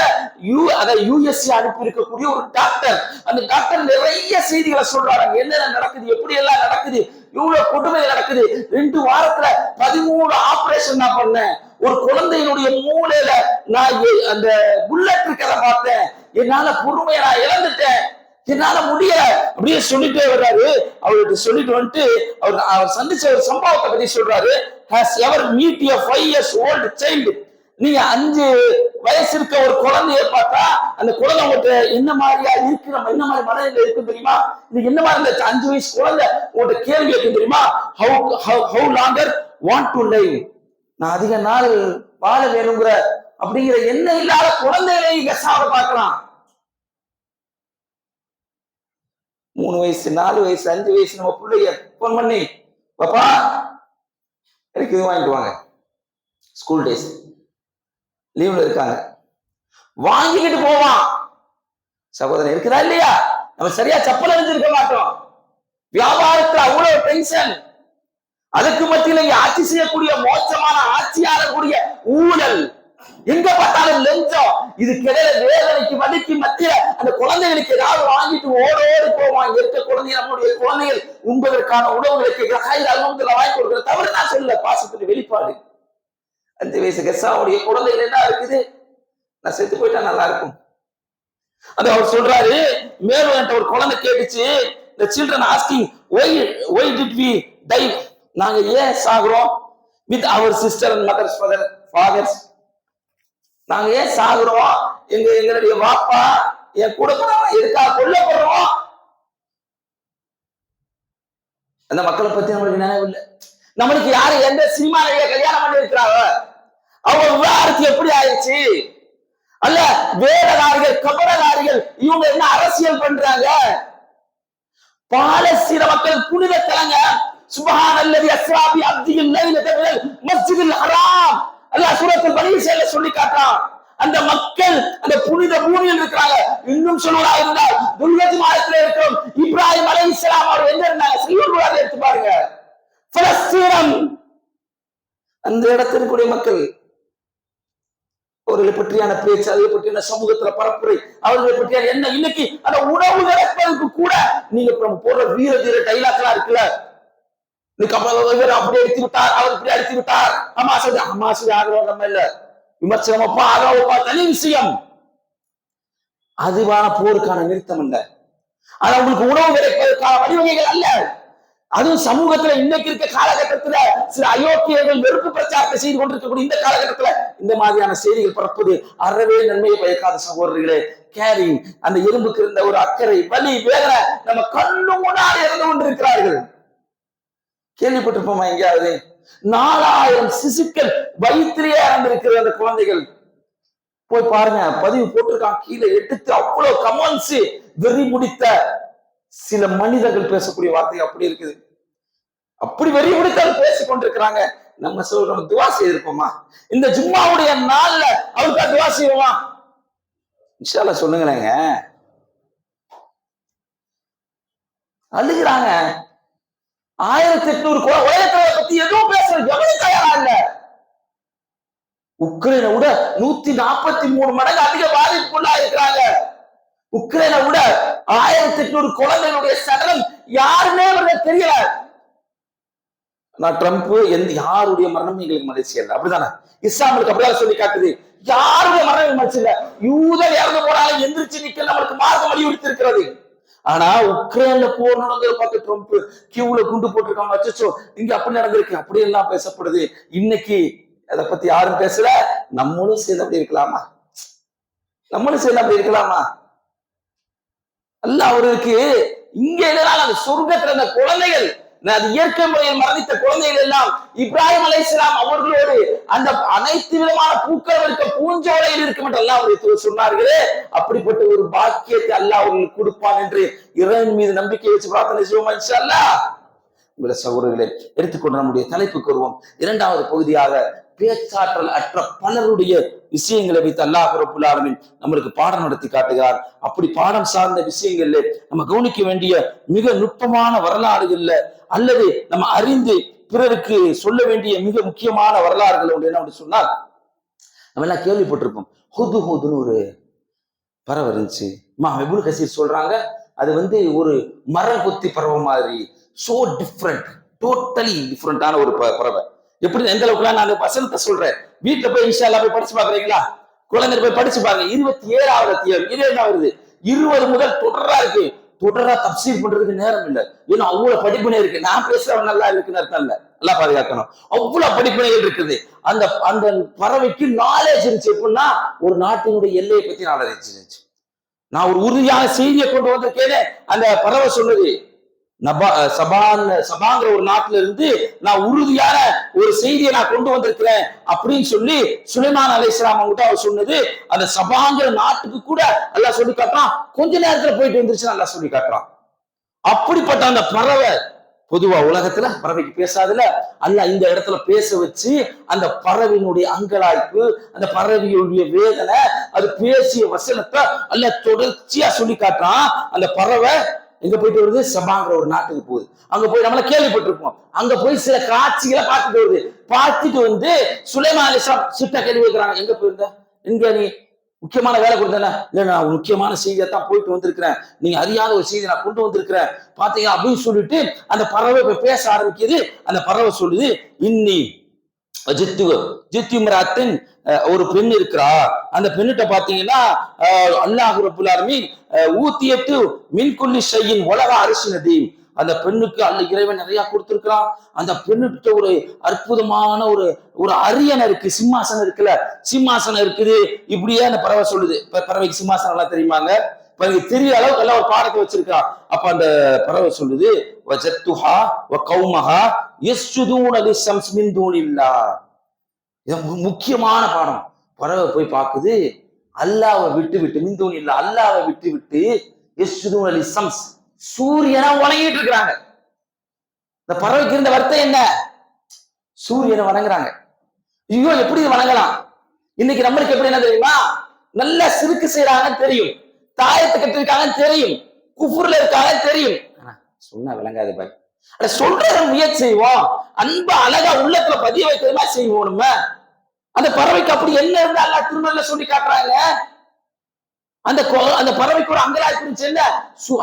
யுஎஸ்ஏ அனுப்பி இருக்கக்கூடிய ஒரு டாக்டர், அந்த டாக்டர் நிறைய செய்திகளை சொல்றாங்க. என்னென்ன நடக்குது, எப்படி எல்லாம் நடக்குது, இவ்வளவு கொடுமை நடக்குது. 2 வாரத்துல 13 ஆபரேஷன் நான் பண்ணேன். ஒரு குழந்தையினுடைய மூளையில நான் அந்த புல்லட் இருக்கிறத பார்த்தேன். என்னால பொறுமையை நான் இழந்துட்டேன், என்னால முடியல அப்படியே சொல்லிட்டே வர்றாரு. அவர்கிட்ட சொல்லிட்டு வந்துட்டு அவர் சந்திச்ச ஒரு சம்பவத்தை பத்தி சொல்றாரு. has ever meet a 5 years old child? நீங்க 5 வயசு இருக்க ஒரு குழந்தைய பார்த்தா அந்த குழந்தை உங்கள்கிட்ட என்ன மாதிரியா இருக்கு, நம்ம என்ன மாதிரி மனநிலை இருக்கு தெரியுமா? இது என்ன மாதிரி இந்த 5 வயசு குழந்தை உங்கள்கிட்ட கேள்வி கேட்கும் தெரியுமா? how longer want to live? நான் அதிக நாள் வாழ வேணுங்கிற அப்படிங்கிற என்ன இல்லாத குழந்தைகளை இங்க சாப்பிட பார்க்கலாம். 3 வயசு 4 வயசு 5 வயசு நம்ம பிள்ளைய போன் பண்ணி, பாப்பா எனக்கு இது வாங்கிட்டு வாங்க, ஸ்கூல் டேஸ் லீவ்ல இருக்காங்க, வாங்கிக்கிட்டு போவான். சகோதரன் இருக்குதா இல்லையா? நம்ம சரியா செப்பல் அணிஞ்சிருக்க மாட்டோம். வியாபாரத்துல அவ்வளவு டென்ஷன், அதுக்கு மத்தியில ஆட்சி செய்யக்கூடிய மோசமான ஆட்சியாளக்கூடிய ஊழல், எங்க பார்த்தாலும் லஞ்சம். இது கிடையாது. வேதனைக்கு வலிக்கு மத்திய அந்த குழந்தைகளுக்கு ஏதாவது வாங்கிட்டு ஓடோடு போவாங்க. இருக்க குழந்தை நம்முடைய குழந்தைகள் உண்பதற்கான உணவுகளுக்கு வாங்கி கொடுக்கிற தவறு நான் சொல்ல, பாசத்துக்கு வெளிப்பாடு. 5 வயசு கெசாவுடைய குழந்தைகள் என்ன இருக்குது, நான் செத்து போயிட்டா நல்லா இருக்கும். அது அவர் சொல்றாரு. மேலும் என்ற ஒரு குழந்தை கேட்டுச்சு, the children asking why did we die? நாங்க ஏன் சாகுறோம்? with our sister and mother's fathers. நாங்க ஏன் சாகுறோம்? எங்களுடைய வாப்பா என் கூட எதுக்காக கொல்லப்படுறோம்? அந்த மக்களை பத்தி நம்மளுக்கு நினைவு இல்லை. நம்மளுக்கு யாரு எந்த சினிமா கல்யாணம் பண்ணி இருக்கிறாங்க, அவங்க விவாகரத்து எப்படி ஆயிடுச்சு? அல்ல வேடதாரிகள் கபடதாரிகள் இவங்க என்ன அரசியல் பண்றாங்க? பாலஸ்தீன மக்கள் புனித தலங்க சுப்ஹானல்லதி அஸ்ரா பி அப்திஹி லைலத மினல் மஸ்ஜிதில் ஹராம், அல்லாஹ் சூரத்துல் பனி இஸ்ராயீல் சொல்லி காட்டுறான். அந்த மக்கள் அந்த புனித பூமியில் இருக்கிறாங்க. இன்னும் சொல்வதா இருந்தால் துல்கத் மாதத்தில் இருக்கிறோம். இப்ராஹிம் அலைஹிஸ்ஸலாம் அவர் எங்க இருந்தாங்க? சிறுவர்களாக எடுத்து பாருங்க. பலஸ்தீனம், அந்த இடத்தில் கூடிய மக்கள் அவர்களை பற்றியான பேச்சு, அதை பற்றியான சமூகத்துல பரப்புரை, அவர்களை பற்றியான என்ன இன்னைக்கு அந்த உணவு இறப்பதற்கு கூட நீங்க போடுற வீர தீர டைலாக்லாம் இருக்குல்ல, அப்படி அடித்து விட்டார், அவர் இப்படி அடித்து விட்டார், ஹமாஸ் ஆகிறோம் நம்ம இல்ல, விமர்சனமப்பா ஆகப்பா தனி விஷயம். அதுவான போருக்கான நிறுத்தம் அல்ல. ஆனா உங்களுக்கு உணவு கிடைப்பதற்கான வழிவகைகள் அல்ல. அதுவும் சமூகத்துல இன்னைக்கு இருக்க காலகட்டத்துல சில அயோக்கியர்கள் வெறுப்பு பிரச்சாரத்தை செய்து கொண்டிருக்கக்கூடிய இந்த காலகட்டத்துல இந்த மாதிரியான செய்திகள் பரப்புவது அறவே நன்மையை பயக்காத சகோதரர்களே. கேரிங், அந்த எலும்புக்கு இருந்த ஒரு அக்கறை, வலி, வேதனை நம்ம கண்ணு முன்னாடி இறந்து கொண்டிருக்கிறார்கள். கேள்விப்பட்டிருப்போமா எங்கேயாவது? 4000 சிசுக்கள் வயிற்றிலேயே இறந்திருக்கிற அந்த குழந்தைகள். போய் பாருங்க, பதிவு போட்டிருக்கான் கீழே எடுத்து. அவ்வளவு கமெண்ட்ஸ், வெறி முடித்த சில மனிதர்கள் பேசக்கூடிய வார்த்தை அப்படி இருக்குது. அப்படி வெறி முடித்தால் பேசிக் கொண்டிருக்கிறாங்க. நம்ம சொல்றோம் துவா செய்திருப்போமா? இந்த ஜும்மாவுடைய நாள்ல அவருக்கு துவா செய்வோமா? இன்ஷா அல்லாஹ் சொல்லுங்களேங்க. அழுகிறாங்க. 1800 உலகத்தை பத்தி எதுவும் பேசுறது எவ்வளவு தயாரா இல்ல. உக்ரைனை விட 143 மடங்கு அதிக பாதிப்புக்குள்ளா இருக்கிறாங்க. உக்ரைனை விட 1800 குழந்தைகளுடைய சடலம் யாருமே தெரியல. நான் ட்ரம்ப் யாருடைய மரணம் எங்களுக்கு மகிழ்ச்சி இல்லை, அப்படிதானே? இஸ்லாமுக்கு அப்படிதான் சொல்லி காட்டுது. யாருடைய மரணம் மகிழ்ச்சி இல்ல. யூதர் இறந்து போனாலும் எந்திரிச்சு நிக்க நம்மளுக்கு மார்க்கம் வலியுறுத்தி இருக்கிறது. ஆனா உக்ரைன்ல போர் நடந்தது பார்த்து ட்ரம்ப் கியூல குண்டு போட்டிருக்காங்க, அச்சோ இங்க அப்படி நடந்திருக்கு, அப்படி எல்லாம் பேசப்படுது. இன்னைக்கு அதை பத்தி யாரும் பேசல. நம்மளும் சேர்ந்து அப்படி இருக்கலாமா? நம்மளும் சேர்ந்து அப்படி இருக்கலாமா? அல்ல அவருக்கு இங்க அந்த சொர்க்கத்துல அந்த குழந்தைகள், அது இயற்கை முறையில் மரணித்த குழந்தைகள் எல்லாம் இப்ராஹிம் அலைஹிஸ்ஸலாம் அவர்களோடு அந்த அனைத்து விதமான பூக்கள் இருக்க பூஞ்சோலையில் இருக்கும் என்று அல்லாஹ் அவர்கள் சொன்னார்களே, அப்படிப்பட்ட ஒரு பாக்கியத்தை அல்லாஹ் அவர்களுக்கு கொடுப்பான் என்று இறைவன் மீது நம்பிக்கை வச்சு பிரார்த்தனை செய்வோமா இன்ஷா அல்லாஹ். சகோதரர்களே, எடுத்துக்கொண்டு நம்முடைய தலைப்புக்கு வருவோம். இரண்டாவது பகுதியாக பேச்சாற்றல் அற்ற பலருடைய விஷயங்களை வைத்து அல்லாஹ் ரப்புல் ஆலமீன் நம்மளுக்கு பாடம் நடத்தி காட்டுகிறார். அப்படி பாடம் சார்ந்த விஷயங்கள்ல நம்ம கவனிக்க வேண்டிய மிக நுட்பமான வரலாறுகள்ல அல்லது நம்ம அறிந்து பிறருக்கு சொல்ல வேண்டிய மிக முக்கியமான வரலாறுகள் ஒன்று என்ன சொன்னால், நம்ம எல்லாம் கேள்விப்பட்டிருப்போம். ஹுது ஹுதுன்னு ஒரு பறவை இருந்துச்சு. இப்னு கசீர் சொல்றாங்க, அது ஒரு மரங்கொத்தி பறவை மாதிரி, சோ டிஃப்ரெண்ட், டோட்டலி டிஃப்ரெண்டான ஒரு பறவை. எப்படி எந்த அளவுக்குலாம் நான் வசனத்தை சொல்றேன். வீட்டுல போய் இன்ஷா அல்லாஹ் போய் படிச்சு பாக்குறீங்களா? குழந்தை போய் படிச்சு பாருங்க. 27வது அத்தியாயம் இது என்ன வருது? 20 முதல் தொடரா இருக்கு. தொடரா தப்சீர் பண்றதுக்கு நேரம் இல்லை. ஏன்னா அவ்வளவு படிப்பினை இருக்கு. நான் பேசுறவன் நல்லா இருக்குன்னு அர்த்தம் இல்ல, நல்லா பாதுகாக்கணும். அவ்வளவு படிப்பினைகள் இருக்குது. அந்த அந்த பறவைக்கு நாலேஜ் இருந்துச்சு. எப்படின்னா ஒரு நாட்டினுடைய எல்லையை பத்தி நாலேஜ் இருந்துச்சு. நான் ஒரு உறுதியான செய்தியை கொண்டு வந்திருக்கேன்னு அந்த பறவை சொன்னது. சபாங்கிற ஒரு நாட்டுல இருந்து நான் உறுதியான ஒரு செய்தியை நான் கொண்டு வந்திருக்கிறேன் அப்படின்னு சொல்லி சுலைமான் அலைஹிஸ்ஸலாம் கிட்ட அவர் சொன்னது. அந்த சபாங்கிற நாட்டுக்கு கூட அல்லாஹ் சொல்லி காட்டுறான். கொஞ்ச நேரத்துல போயிட்டு வந்துருச்சு அல்லாஹ் சொல்லி காட்டுறான். அப்படிப்பட்ட அந்த பறவை, பொதுவா உலகத்துல பறவைக்கு பேசாதுல, அல்லாஹ் இந்த இடத்துல பேச வச்சு அந்த பறவையினுடைய அங்கலாய்ப்பு, அந்த பறவையுடைய வேதனை, அது பேசிய வசனத்தை அல்லாஹ் தொடர்ச்சியா சொல்லி காட்டுறான். அந்த பறவை எங்க போயிட்டு வருது? சபாங்கிற ஒரு நாட்டுக்கு போகுது. அங்க போய் நம்மள கேள்விப்பட்டிருப்போம். அங்க போய் சில காட்சிகளை பார்த்துட்டு வருது. பார்த்துட்டு சுலைமான் அலைஹிஸ்ஸலாம் சிட்ட கேள்வி வைக்கிறாங்க. எங்க போயிருந்த? எங்க நீ முக்கியமான வேலை கொடுத்தேன்? இல்ல, நான் முக்கியமான செய்தியை தான் போயிட்டு வந்திருக்கிறேன். நீங்க அறியாத ஒரு செய்தி நான் கொண்டு வந்திருக்கிறேன் பாத்தீங்க அப்படின்னு சொல்லிட்டு அந்த பறவை போய் பேச ஆரம்பிக்குது. அந்த பறவை சொல்லுது, இன்னி ஜித்துமிராத்தின் ஒரு பெண் இருக்கிறா. அந்த பெண்ணிட்ட பாத்தீங்கன்னா அல்லாஹ் ரப்புல் ஆலமீன் ஊத்தியத்து மின்குல்லி ஷையின் உலக அரிசினதி. அந்த பெண்ணுக்கு இறைவன் நிறைய கொடுத்திருக்கிறான். அந்த பெண்ணுகிட்ட ஒரு அற்புதமான ஒரு அரியணை இருக்கு, சிம்மாசனம் இருக்குல்ல, சிம்மாசனம் இருக்குது. இப்படியே அந்த பறவை சொல்லுது. பறவைக்கு சிம்மாசனம் எல்லாம் தெரியுமாங்க? தெரிய அளவுக்கு எல்லாம் ஒரு பாடத்தை வச்சிருக்கான். அப்ப அந்த பறவை சொல்லுது, வஜத்துஹா வ கௌமஹா யஸ்ஜுதூன லிஷம்ஸ் மின் தூனில்லாஹ். இது முக்கியமான பாடம். பறவை போய் பார்க்குது, அல்லாஹ்வை விட்டு மின் தூனில்லாஹ், அல்லாஹ்வை விட்டு யஸ்ஜுதூன லிஷம்ஸ், சூரியனை வணங்கிட்டு இருக்கிறாங்க. இந்த பறவைக்கு இருந்த வார்த்தை என்ன? சூரியனை வணங்குறாங்க. ஐயோ, எப்படி வணங்கலாம்? இன்னைக்கு நம்மளுக்கு எப்படி என்ன தெரியுமா? நல்ல சிறுக்கு செய்யறாங்கன்னு தெரியும், தாயத்தை கட்டிருக்காங்கன்னு தெரியும், குஃபுர்ல இருக்காங்க தெரியும். சொன்னா விளங்காது பாய். சொல்றத முயற்சி செய்வோம். அன்பு அழகா உள்ளத்துல பதிய வைக்கிறதுமா செய்வோம். நம்ம அந்த பறவைக்கு அப்படி என்ன இருந்தா அல்லாஹ் திருமணம்ல சொல்லி காட்டுறாங்க. அந்த பறவைக்கு ஒரு அங்கலாய்ப்பு இருந்துச்சு. என்ன?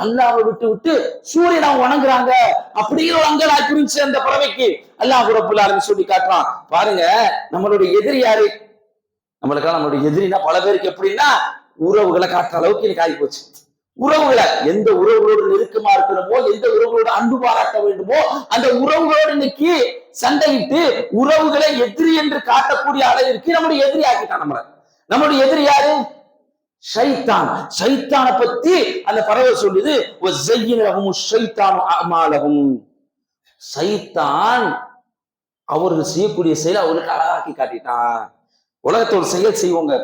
அல்லாஹ்வை விட்டு சூரியனை வணங்குறாங்க. அப்படிங்கிற ஒரு அங்கலாய்ப்பு இருந்துச்சு அந்த பறவைக்கு. அல்லாஹ் ரப்புல் ஆலமீன் சொல்லி காட்டுறான். பாருங்க, நம்மளுடைய எதிரி யாரு? நம்மளுடைய எதிரினா பல பேருக்கு எப்படின்னா உறவுகளை காட்டுற அளவுக்கு எனக்கு ஆகி போச்சு. உறவுகளை, எந்த உறவுகளோடு நெருக்கமா இருக்கணுமோ, எந்த உறவுகளோடு அன்பு பாராட்ட வேண்டுமோ, அந்த உறவுகளோடு இன்னைக்கு சண்டையிட்டு உறவுகளை எதிரி என்று காட்டக்கூடிய அளவிற்கு நம்முடைய எதிரி ஆக்கிட்டான். நம்மளுடைய எதிரி யாரு? ஷைத்தான். ஷைத்தானை பத்தி அந்த பறவை சொல்லுது, ஷைத்தான் அவர்கள் செய்யக்கூடிய செயலை அவர்களுக்கு அழகாக்கி காட்டிட்டான். உலகத்தோட செயல் செய்வோங்க,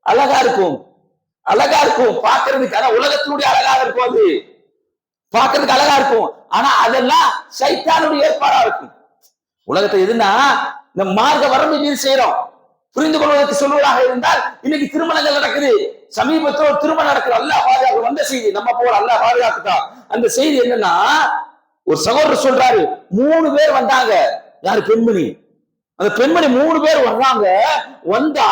அழகா இருக்கும், அழகா இருக்கும் பாக்குறதுக்கு. ஆனா உலகத்தினுடைய அழகாக இருக்கும், அது பாக்குறதுக்கு அழகா இருக்கும். ஆனா அதெல்லாம் சைத்தானுடைய ஏற்பாடா இருக்கும். உலகத்தை எதுனா இந்த மார்க்க வரம்பு மீது செய்யறோம். புரிந்து கொள்வதற்கு சொல்வதாக இருந்தால், இன்னைக்கு திருமணங்கள் நடக்குது. சமீபத்தில் ஒரு திருமணம் நடக்குது. அல்லாஹ் பாதுகாப்பு வந்த செய்தி, நம்ம போல அல்லாஹ் பாதுகாத்துட்டா. அந்த செய்தி என்னன்னா, ஒரு சகோதரர் சொல்றாரு, 3 பேர் வந்தாங்க. யாரு? பெண்மணி. அந்த பெண்மணி 3 பேர் வர்றாங்க. வந்தா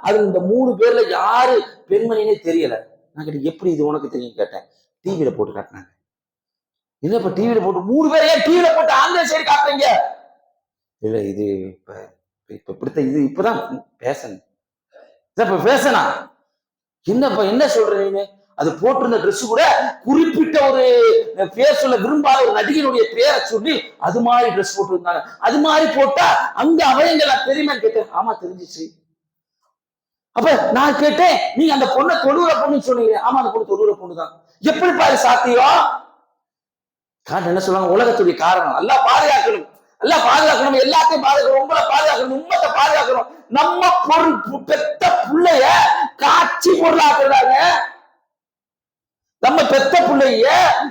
அது இந்த 3 பேர்ல யாரு பெண்மணினே தெரியல. நான் கேட்டேன், எப்படி இது உனக்கு தெரியும் கேட்டேன். டிவியில போட்டு காட்டினாங்க. இல்ல, இப்ப டிவியில போட்டு 3 பேர் ஏன் டிவியில போட்டு ஆன்லைன் சைடு காட்டுறீங்க? இல்ல, இது இப்ப பிடித்த இது இப்பதான் பேசணும். இப்ப பேசனா என்னப்பா என்ன சொல்ற நீங்க? அது போட்டிருந்த ட்ரெஸ் கூட குறிப்பிட்ட ஒரு பேர் சொல்ல விரும்பாத ஒரு நடிகனுடைய பேரை சொல்லி அது மாதிரி ட்ரெஸ் போட்டிருந்தாங்க. அது மாதிரி போட்டா அந்த அவயங்கள் தெரியுமா கேட்டேன். ஆமா, தெரிஞ்சிச்சு. அப்ப நான் கேட்டேன், நீங்க அந்த பொண்ணை தொழுற பொண்ணுன்னு சொன்னீங்க. ஆமா, அந்த பொண்ணு தொழுற பொண்ணுதான். எப்படி பாரு சாத்தியம்? காரணம் என்ன சொல்றாங்க? உலகத்துடைய காரணம். எல்லாம் பாதுகாக்கணும், எல்லாம் பாதுகாக்கணும், எல்லாத்தையும் பாதுகாக்கணும், உங்களை பாதுகாக்கணும், உம்மத்தை பாதுகாக்கணும். நம்ம பொருள் பெத்த பிள்ளைய காட்சி பொருளாக்குறாங்க. நம்ம பெத்த பிள்ளைய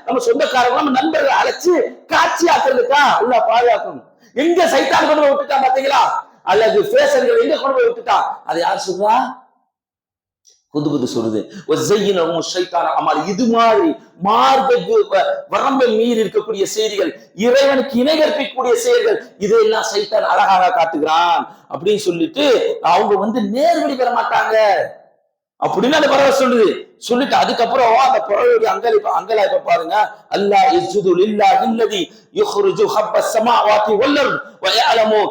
நம்ம சொந்தக்காரங்க நம்ம நண்பர்கள் அழைச்சு காட்சி ஆக்குறதுக்கா அல்ல பாதுகாக்கணும். எங்க சைத்தான் கொண்டு போய் விட்டுட்டான் பாத்தீங்களா, அல்லது பேசர்கள் எங்க கொண்டு போய் விட்டுட்டான், அதை யார் சொல்றா? புது சொல்லுது. இது மாதிரி மார்க்க வரம்பை மீறி இருக்கக்கூடிய செய்திகள், இறைவனுக்கு இணை கற்பிக்கக்கூடிய செயல்கள், இதையெல்லாம் சைத்தான் அழகாக காட்டுகிறான் அப்படின்னு சொல்லிட்டு அவங்க நேர்வழி பெற மாட்டாங்க அப்படின்னு அந்த பறவை சொல்லுது. சொல்லிட்டு அதுக்கப்புறம் அந்த பறவையுடைய அங்கலாய்ப்ப பாருங்க. அல்லாஹ் இஸ்ஜுது லில்லாஹி அல்லதி யுக்ரிஜு ஹப்பஸ் ஸமாவாதி வல் அர்த் வ யஅலமு.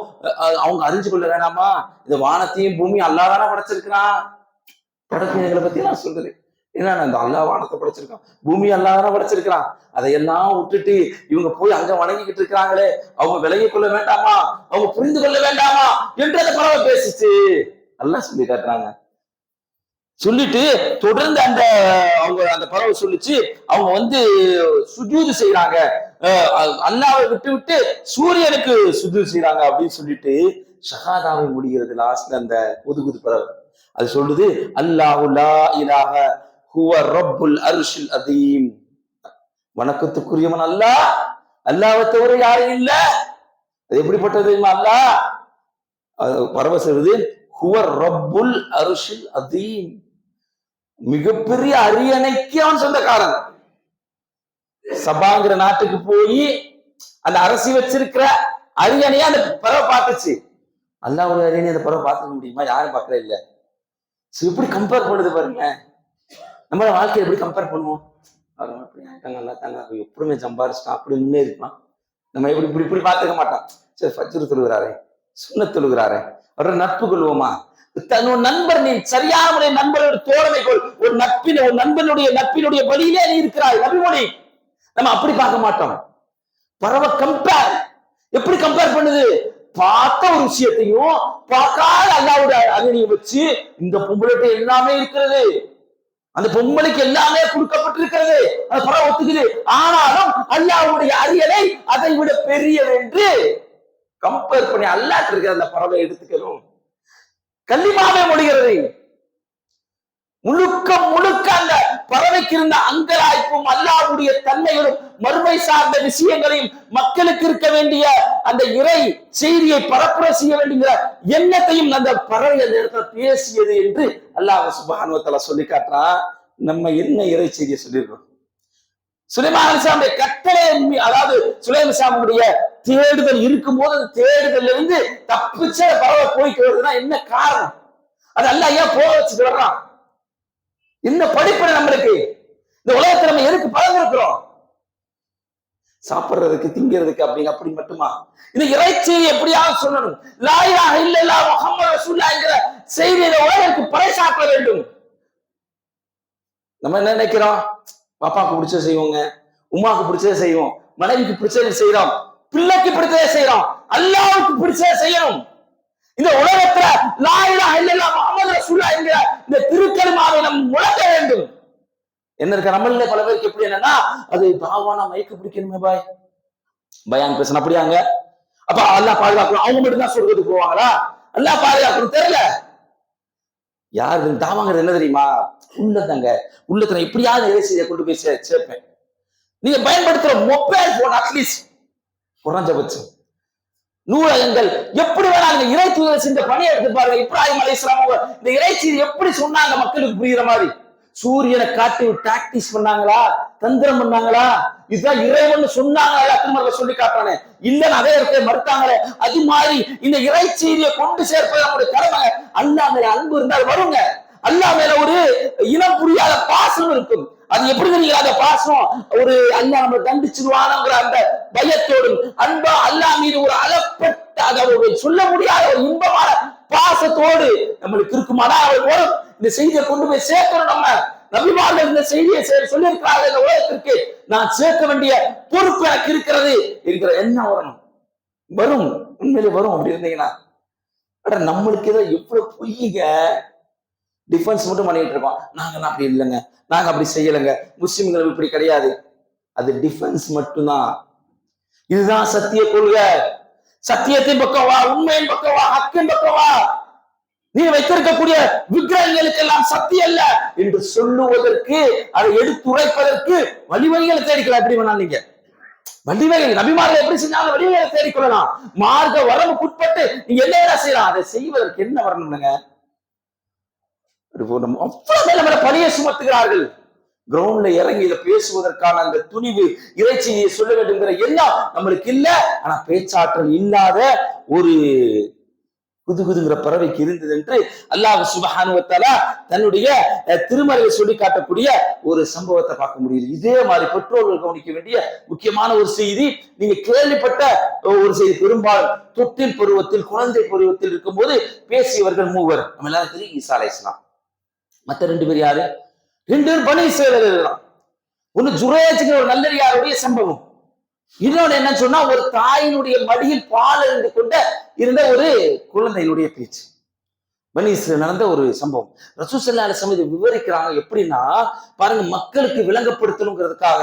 அவங்க அறிஞ்சு கொள்ள வேணாமா, இந்த வானத்தையும் பூமி அல்லாஹ் தானே படைச்சிருக்கான். படைப்பினங்களை பத்தி நான் சொல்றது ஏன்னா, அந்த அல்லாஹ் வானத்தை படைச்சிருக்கான், பூமி அல்லாஹ் தானே படைச்சிருக்கான். அதையெல்லாம் விட்டுட்டு இவங்க போய் அங்க வணங்கிக்கிட்டு இருக்கிறாங்களே, அவங்க விலகிக் கொள்ள வேண்டாமா, அவங்க புரிந்து கொள்ள வேண்டாமா என்று அந்த பறவை பேசிச்சு. அல்லாஹ் சொல்லி காட்டுறாங்க. சொல்லிட்டு தொடர்ந்து அந்த பறவை சொல்லிச்சு, அவங்க சுஜூது செய்யறாங்க, அல்லாஹ்வை விட்டு விட்டு சூரியனுக்கு சுஜூது செய்யறாங்க அப்படின்னு சொல்லிட்டு ஷஹாதாவை முடிகிறது. லாஸ்ட்ல அந்த புது பறவை அது சொல்லுது, அல்லாஹு லா இலாஹ ஹுவ ரப்புல் அர்ஷில் அதீம். வணக்கத்துக்குரியவன் அல்லாஹ், அல்லாஹ்வை தவிர யாரும் இல்ல. அது எப்படிப்பட்டது அல்லாஹ்? பறவை சொல்லுது, ஹுவ ரப்புல் அர்ஷில் அதீம், மிகப்பெரிய அரியணைக்கு அவன் சொந்தக்காரன். சபாங்கிற நாட்டுக்கு போய் அந்த அரசி வச்சிருக்கிற அரியணையா அந்த பறவை பார்த்துச்சு. அல்லாஹ்வுடைய அரியணை அந்த பறவை பார்த்துக்க முடியுமா? யாரும் பார்க்கல இல்ல. எப்படி கம்பேர் பண்ணுது பாருங்க. நம்ம வாழ்க்கையை எப்படி கம்பேர் பண்ணுவோம்? நல்லா தாங்க எப்படியுமே சம்பாரிச்சிட்டான் அப்படி முன்னேறிப்பான். நம்ம இப்படி இப்படி பார்த்துக்க மாட்டான். சரி, ஃபஜ்ர் தொழுகிறாரே, சுன்னத் தொழுகிறாரே, அவரோட நட்பு கொள்வோமா? தன்னோட நண்பர், நீ சரியான முறை நண்பரோட தோழமை கொள். ஒரு நண்பனுடைய வழியிலே நீ இருக்கிறாய், நபிமொழி. நம்ம அப்படி பார்க்க மாட்டோம். பரவ கம்பேர் எப்படி கம்பேர் பண்ணுது? பார்த்த ஒரு விஷயத்தையும் பார்க்காத அல்லாஹ்வுடைய அரியணையை வச்சு, இந்த பொம்பளைட்ட எல்லாமே இருக்கிறது, அந்த பொம்பளைக்கு எல்லாமே கொடுக்கப்பட்டிருக்கிறது, அந்த பறவை ஒத்துக்குது. ஆனாலும் அல்லாஹ்வுடைய அரியணை அதை விட பெரியது என்று கம்பேர் பண்ணி அல்லாஹ் இருக்கிற அந்த பறவை எடுத்துக்கணும். கல்லிமாவே முடிகிறது. முழுக்க அந்த பறவைக்கு இருந்த அங்கலாய்ப்பும் அல்லாஹ்வுடைய தன்மைகளும் மறுமை சார்ந்த விஷயங்களையும் மக்களுக்கு இருக்க வேண்டிய அந்த இறை செய்தியை பரப்புரை செய்ய வேண்டிய எண்ணத்தையும் அந்த பறவை அந்த இடத்துல பேசியது என்று அல்லாஹ் சுப்ஹானஹு வ தஆலா சொல்லி காட்டுறான். நம்ம என்ன இறை செய்தியை சொல்லியிருக்கோம்? சுலைமான் அலைஹிஸ்ஸலாமுடைய கட்டளை, அதாவது சுலைமான் அலைஹிஸ்ஸலாமுடைய தேடுதல் இருக்கும் போது அந்த தேடுதல் இருந்து தப்பிச்ச பறவை போய்க்கு வருதுன்னா என்ன காரணம்? அது அல்லாஹ் ஏன் போக வச்சுட்டு வர்றான்? என்ன படிப்படை நம்மளுக்கு? இந்த உலகத்துல நம்ம எதுக்கு பழகிருக்கிறோம்? சாப்பிடுறதுக்கு, திங்கிறதுக்கு அப்படி மட்டுமா? இந்த இறைச்செய்தி எப்படியாவது சொல்லணும். லா இலாஹ இல்லல்லாஹ் முஹம்மது ரசூலுல்லாஹ் என்கிற செய்தியை உலகிற்கு பறைசாற்ற வேண்டும். நம்ம என்ன நினைக்கிறோம்? பாப்பாவுக்கு பிடிச்சதை செய்வோங்க, உமாவுக்கு பிடிச்சதை செய்வோம், மனைவிக்கு பிடிச்சதை செய்யறோம், பிள்ளைக்கு பிடிச்சதை செய்யறோம், அல்லாஹ்வுக்கு பிடிச்சதை செய்யணும். இந்த உலகத்துல லா இலாஹ இல்லல்லாஹ் முஹம்மது ரசூலுல்லாஹ் என்கிற இந்த திருக்கலிமாவை நாம் முழக்க வேண்டும். என்ன இருக்க நம்மள பல பேருக்கு எப்படி என்னன்னா, அது தாவானா மயக்க பிடிக்கணுமே பயான் பேசணும் அப்படியாங்க. அப்ப அல்லாஹ் பாதுகாக்கணும், அவங்க மட்டும் தான் சொர்க்கத்துக்கு போவாங்களா? அல்லாஹ் பாதுகாக்கணும் தெரியல. யாரு தாவாங்கிறது என்ன தெரியுமா? உள்ளதாங்க. உள்ளத்துல எப்படியாவது இறைச்சியை கொண்டு போய் சேர்ப்பேன். நீங்க பயன்படுத்துற மொபைல் போன் அட்லீஸ்ட் குறைஞ்சபட்சம் நூலகங்கள் எப்படி வேணாலும் இறை தூதர் செஞ்ச பணியை எடுத்து பாருங்க. இப்ராஹிம் அலைஹிஸ்ஸலாம் இந்த இறைச்சி எப்படி சொன்னாங்க மக்களுக்கு புரியுற மாதிரி? சூரியனை காட்டி பிராக்டிஸ் பண்ணாங்களா? தந்திரம் பண்ணாங்களா? இதுதான் இறைவன் சொன்னாங்களா? திருமண சொல்லி காட்டானே இல்லன்னு அதே இடத்தை மறுத்தாங்களே. அது மாதிரி இந்த இறைச்செய்தியை கொண்டு சேர்ப்பது நம்முடைய கடமை. அல்லாஹ் மேல அன்பு இருந்தால் வருங்க. அல்லாஹ் மேல ஒரு இனம் புரியாத பாசம் இருக்கும். அது எப்படி தெரியுங்க? அந்த பாசம் ஒரு அல்லாஹ் நம்ம தண்டிச்சிருவானுங்கிற அந்த பயத்தோடும் அன்பா அல்லாஹ் மீது ஒரு அளப்பட்ட, அதாவது சொல்ல முடியாத ஒரு இன்பமான பாசத்தோடு நம்மளுக்கு இருக்குமானா அவர் வரும். இந்த செய்தியை கொண்டு போய் சேர்க்கணும். நம்ம நபிமார்கள் இந்த செய்தியை சொல்லியிருக்கிறார்கள், இந்த உலகத்திற்கு நான் சேர்க்க வேண்டிய பொறுப்பு எனக்கு இருக்கிறது என்கிற எண்ணம் வரணும். வரும், உண்மையிலே வரும். அப்படி இருந்தீங்கன்னா நம்மளுக்கு ஏதோ எவ்வளவு பொய்யுங்க. டிஃபென்ஸ் மட்டும் பண்ணிட்டு இருக்கோம். நாங்க அப்படி இல்லைங்க, நாங்க அப்படி செய்யலைங்க, முஸ்லிம்கள் இப்படி கிடையாது. அது டிஃபென்ஸ் மட்டும்தான். இதுதான் சத்திய கொள்கை. சத்தியத்தின் பக்கம் வா, உண்மையின் பக்கம் வா, ஹக்கின் பக்கம் வா. நீ வைத்திருக்கக்கூடிய விக்கிரகங்களுக்கெல்லாம் சக்தி அல்ல என்று சொல்லுவதற்கு, அதை எடுத்துரைப்பதற்கு வழிவகைகளை தேடிக்கலாம். எப்படி வேணாலும் நீங்க வழிவகை நபிமார்கள் எப்படி செஞ்சாலும் வழிவகைகளை தேடிக்கொள்ளலாம். மார்க்க வரம்புக்குட்பட்டு நீங்க என்ன செய்யலாம், அதை செய்வதற்கு என்ன வரணும்னுங்க? அவ்வளவு பணியை சுமத்துகிறார்கள். கிரவுண்ட்ல இறங்கி இதை பேசுவதற்கான அந்த துணிவு, இறைச்சியை சொல்ல வேண்டும்ங்கிற எல்லாம் நம்மளுக்கு இல்ல. ஆனா பேச்சாற்றல் இல்லாத ஒரு குதுகுதுங்கிற பறவைக்கு இருந்தது என்று அல்லாஹ் சுப்ஹானஹு வ தஆலா தன்னுடைய திருமறையை சொல்லி காட்டக்கூடிய ஒரு சம்பவத்தை பார்க்க முடியுது. இதே மாதிரி பெற்றோர்கள் கவனிக்க வேண்டிய முக்கியமான ஒரு செய்தி, நீங்க கேள்விப்பட்ட ஒரு செய்தி. பெரும்பாலும் தொட்டில் பருவத்தில், குழந்தை பருவத்தில் இருக்கும்போது பேசியவர்கள் மூவர். நம்ம எல்லாரும் தெரியும், ஈசா அலைஹிஸ்ஸலாம். மற்ற 2 பேர் யாரு? 2 பேர் பனி இஸ்ரவேலர்கள். ஒன்னு ஜுரேஜ்ங்கிற ஒரு நல்லறியாருடைய சம்பவம். இன்னொன்னு என்ன சொன்னா, ஒரு தாயினுடைய மடியில் பால் இருந்து கொண்ட இருந்த ஒரு குழந்தையினுடைய பேச்சு. பனி இஸ்ரவேல் நடந்த ஒரு சம்பவம். ரசூல் ஸல்லல்லாஹு அலைஹி வஸல்லம் இதை விவரிக்கிறாங்க. எப்படின்னா பாருங்க, மக்களுக்கு விளங்கப்படுத்தணுங்கிறதுக்காக